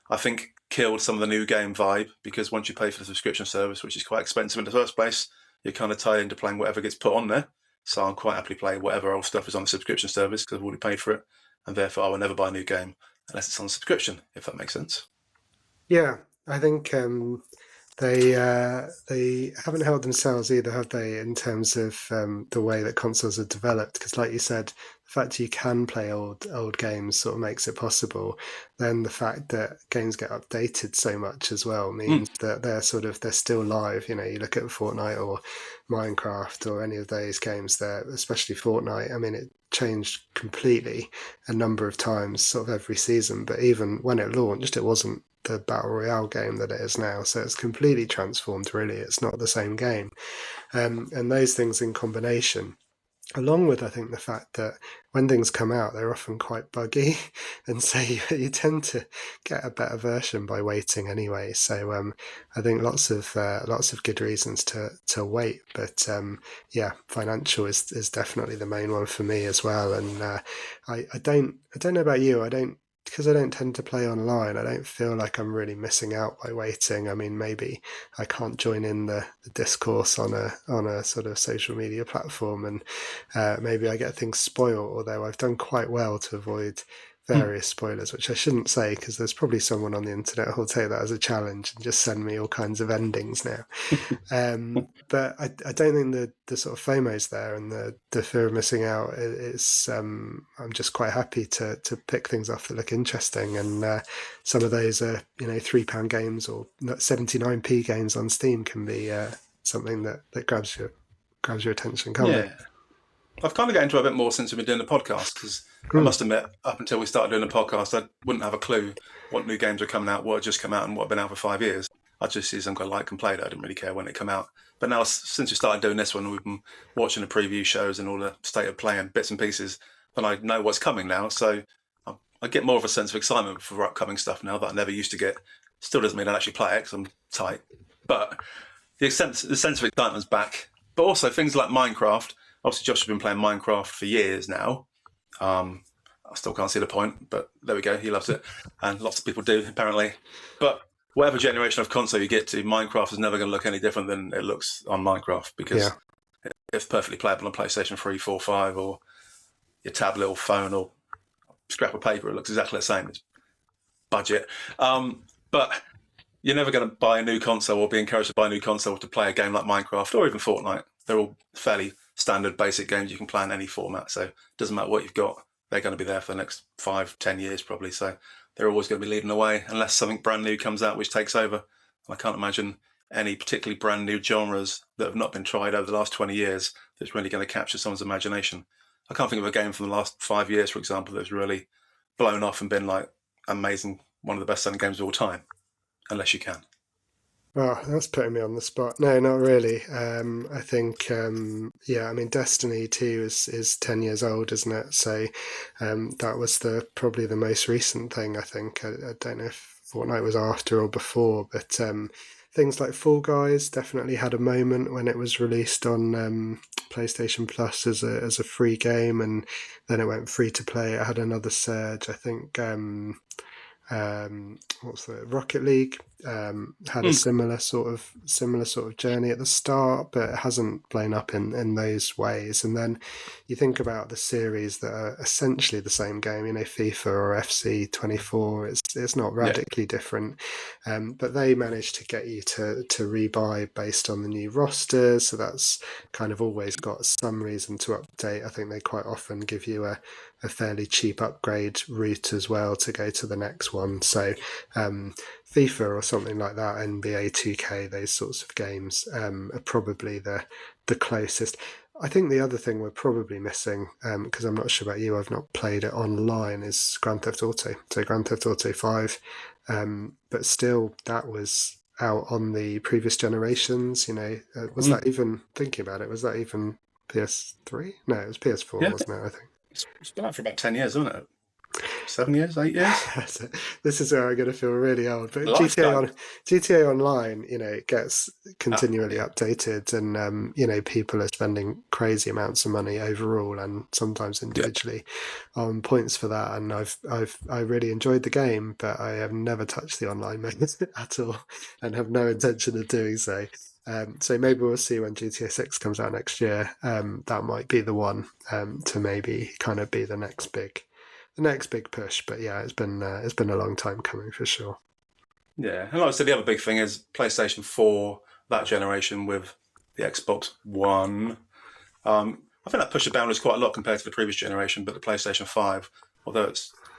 I think, killed some of the new game vibe, because once you pay for the subscription service, which is quite expensive in the first place, you're kind of tied into playing whatever gets put on there. So I'm quite happily playing whatever old stuff is on the subscription service because I've already paid for it, and therefore I will never buy a new game unless it's on subscription, if that makes sense. Yeah, I think they haven't held themselves either, have they, in terms of the way that consoles are developed? Because, like you said, the fact you can play old games sort of makes it possible. Then the fact that games get updated so much as well means that they're still live. You know, you look at Fortnite or Minecraft or any of those games there, especially Fortnite. I mean, it changed completely a number of times, sort of every season. But even when it launched, it wasn't the battle royale game that it is now, so it's completely transformed. Really, it's not the same game, and those things in combination, along with, I think, the fact that when things come out, they're often quite buggy, and so you tend to get a better version by waiting anyway. So I think lots of good reasons to wait, but yeah, financial is definitely the main one for me as well. And I don't know about you. Because I don't tend to play online, I don't feel like I'm really missing out by waiting. I mean, maybe I can't join in the discourse on a sort of social media platform, and maybe I get things spoiled, although I've done quite well to avoid various spoilers, which I shouldn't say, because there's probably someone on the internet who'll take that as a challenge and just send me all kinds of endings now. But I don't think the sort of FOMO's there, and the fear of missing out is I'm just quite happy to pick things off that look interesting, and some of those are, you know, £3 games or 79p games on Steam can be something that grabs your attention, can't Yeah. I've kind of got into it a bit more since we've been doing the podcast, because I must admit, up until we started doing the podcast, I wouldn't have a clue what new games were coming out, what had just come out, and what had been out for 5 years. I just see something I like and played it. I didn't really care when it came out. But now, since we started doing this one, we've been watching the preview shows and all the state of play and bits and pieces, then I know what's coming now. So I get more of a sense of excitement for upcoming stuff now that I never used to get. Still doesn't mean I actually play it because I'm tight. But the sense of excitement's back. But also things like Minecraft. Obviously, Josh has been playing Minecraft for years now. I still can't see the point, but there we go. He loves it. And lots of people do, apparently. But whatever generation of console you get to, Minecraft is never going to look any different than it looks on Minecraft, because it's perfectly playable on PlayStation 3, 4, 5, or your tablet or phone or scrap of paper. It looks exactly the same. It's budget. But you're never going to buy a new console or be encouraged to buy a new console to play a game like Minecraft or even Fortnite. They're all fairly standard, basic games you can play in any format. So it doesn't matter what you've got. They're going to be there for the next 5-10 years probably. So they're always going to be leading the way unless something brand new comes out which takes over. And I can't imagine any particularly brand new genres that have not been tried over the last 20 years that's really going to capture someone's imagination. I can't think of a game from the last 5 years, for example, that's really blown off and been like amazing, one of the best-selling games of all time, unless you can. Oh, that's putting me on the spot. No, not really. I think, yeah, I mean, Destiny 2 is 10 years old, isn't it? So that was probably the most recent thing, I think. I don't know if Fortnite was after or before, but things like Fall Guys definitely had a moment when it was released on PlayStation Plus as a free game, and then it went free to play. It had another surge. I think what's the Rocket League had a similar sort of journey at the start, but it hasn't blown up in those ways. And then you think about the series that are essentially the same game, FIFA or FC 24. It's not radically different, but they managed to get you to rebuy based on the new rosters. So that's kind of always got some reason to update. I think they quite often give you a fairly cheap upgrade route as well to go to the next one. So FIFA or something like that, NBA 2K, those sorts of games are probably the closest. I think the other thing we're probably missing, because I'm not sure about you, I've not played it online, is Grand Theft Auto. So Grand Theft Auto 5, but still that was out on the previous generations. Was that even, thinking about it, was that even PS3? No, it was PS4, wasn't it, I think. It's been out for about 10 years, hasn't it? 7 years, 8 years? This is where I'm going to feel really old. But GTA Online, it gets continually updated, and people are spending crazy amounts of money overall and sometimes individually on points for that. And I really enjoyed the game, but I have never touched the online mode at all, and have no intention of doing so. So maybe we'll see when GTA 6 comes out next year. That might be the one to maybe kind of be the next big push. But yeah, it's been a long time coming for sure. Yeah, and like I said, the other big thing is PlayStation 4, that generation with the Xbox One. I think that pushed the boundaries quite a lot compared to the previous generation, but the PlayStation 5,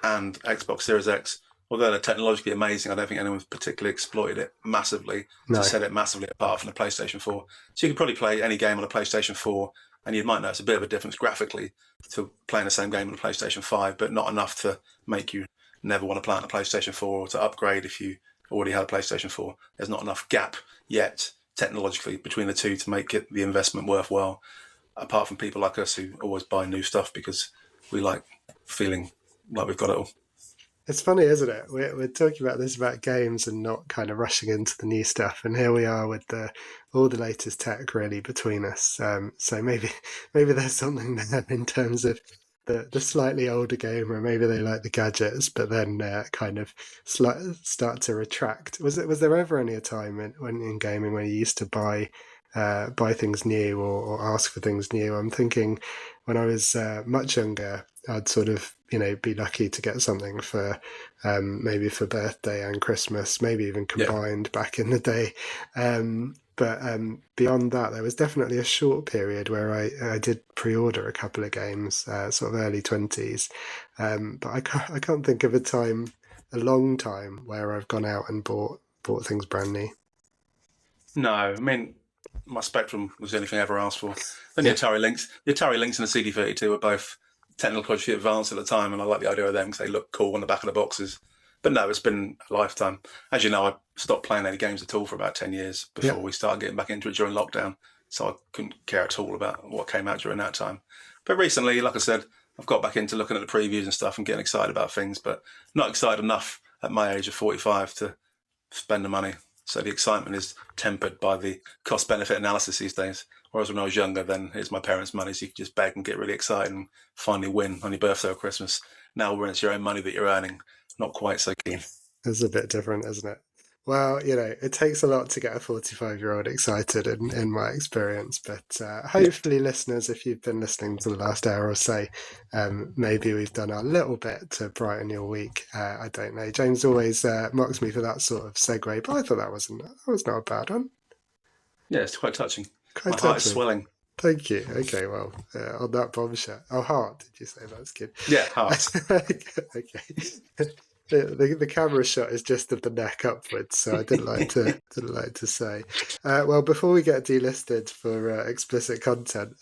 and Xbox Series X, although they're technologically amazing, I don't think anyone's particularly exploited it massively to set it massively apart from the PlayStation 4. So you can probably play any game on a PlayStation 4, and you might notice a bit of a difference graphically to playing the same game on a PlayStation 5, but not enough to make you never want to play on a PlayStation 4 or to upgrade if you already had a PlayStation 4. There's not enough gap yet technologically between the two to make it the investment worthwhile, apart from people like us who always buy new stuff because we like feeling like we've got it all. It's funny, isn't it? We're talking about this about games and not kind of rushing into the new stuff, and here we are with all the latest tech really between us. So maybe there's something there in terms of the slightly older gamer. Maybe they like the gadgets, but then kind of start to retract. Was there ever any time when in gaming when you used to buy things new or ask for things new? I'm thinking when I was much younger, I'd sort of be lucky to get something for maybe for birthday and Christmas, maybe even combined back in the day. But beyond that, there was definitely a short period where I did pre-order a couple of games, sort of early 20s. But I can't think of a long time where I've gone out and bought things brand new. No, I mean, my Spectrum was the only thing I ever asked for. Then the Atari Lynx and the CD32 were both technologically advanced at the time, and I like the idea of them because they look cool on the back of the boxes. But no, it's been a lifetime. As you know, I stopped playing any games at all for about 10 years before we started getting back into it during lockdown. So I couldn't care at all about what came out during that time. But recently, like I said, I've got back into looking at the previews and stuff and getting excited about things, but not excited enough at my age of 45 to spend the money. So the excitement is tempered by the cost-benefit analysis these days. Whereas when I was younger, then it's my parents' money, so you could just beg and get really excited and finally win on your birthday or Christmas. Now when it's your own money that you're earning, not quite so keen. It's a bit different, isn't it? Well, it takes a lot to get a 45-year-old excited in my experience. But hopefully, listeners, if you've been listening to the last hour or so, maybe we've done a little bit to brighten your week. I don't know. James always mocks me for that sort of segue, but I thought that was not a bad one. Yeah, it's quite touching. Quite My heart is touching. swelling. Thank you. Okay, well, on that bombshell. Oh, heart, did you say? That's good. Yeah, heart. Okay. The camera shot is just of the neck upwards, so I didn't like to say. Well, before we get delisted for explicit content,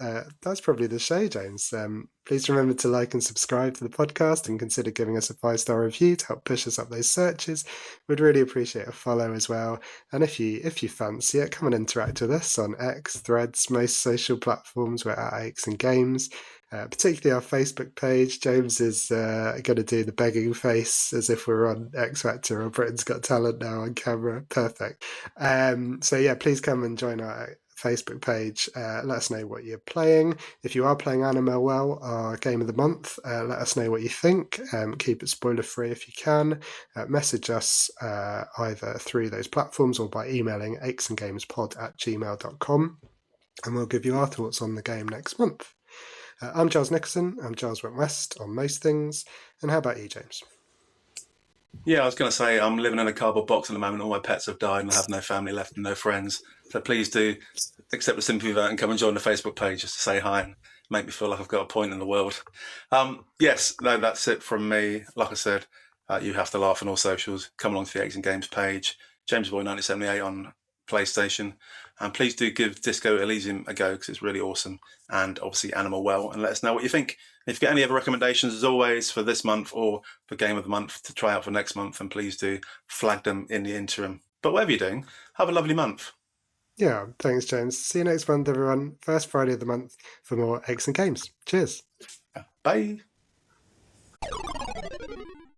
that's probably the show, James. Please remember to like and subscribe to the podcast, and consider giving us a 5-star review to help push us up those searches. We'd really appreciate a follow as well. And if you fancy it, come and interact with us on X, Threads, most social platforms. We're at Aches and Games. Particularly our Facebook page. James is going to do the begging face as if we're on X Factor or Britain's Got Talent now on camera. Perfect. So yeah, please come and join our Facebook page. Let us know what you're playing. If you are playing Animal Well, our game of the month, let us know what you think. Keep it spoiler free if you can. Message us either through those platforms or by emailing achesandgamespod@gmail.com, and we'll give you our thoughts on the game next month. I'm Giles Nicholson. I'm Giles Went West on most things. And how about you, James? Yeah, I was going to say I'm living in a cardboard box at the moment. All my pets have died and I have no family left and no friends. So please do accept the sympathy vote and come and join the Facebook page just to say hi and make me feel like I've got a point in the world. Yes, no, that's it from me. Like I said, you have to laugh on all socials. Come along to the Eggs and Games page. JamesBoy1978 on PlayStation. And please do give Disco Elysium a go because it's really awesome. And obviously Animal Well, and let us know what you think. If you've got any other recommendations, as always, for this month or for Game of the Month to try out for next month, and please do flag them in the interim. But whatever you're doing, have a lovely month. Yeah, thanks, James. See you next month, everyone. First Friday of the month for more Eggs and Games. Cheers. Bye.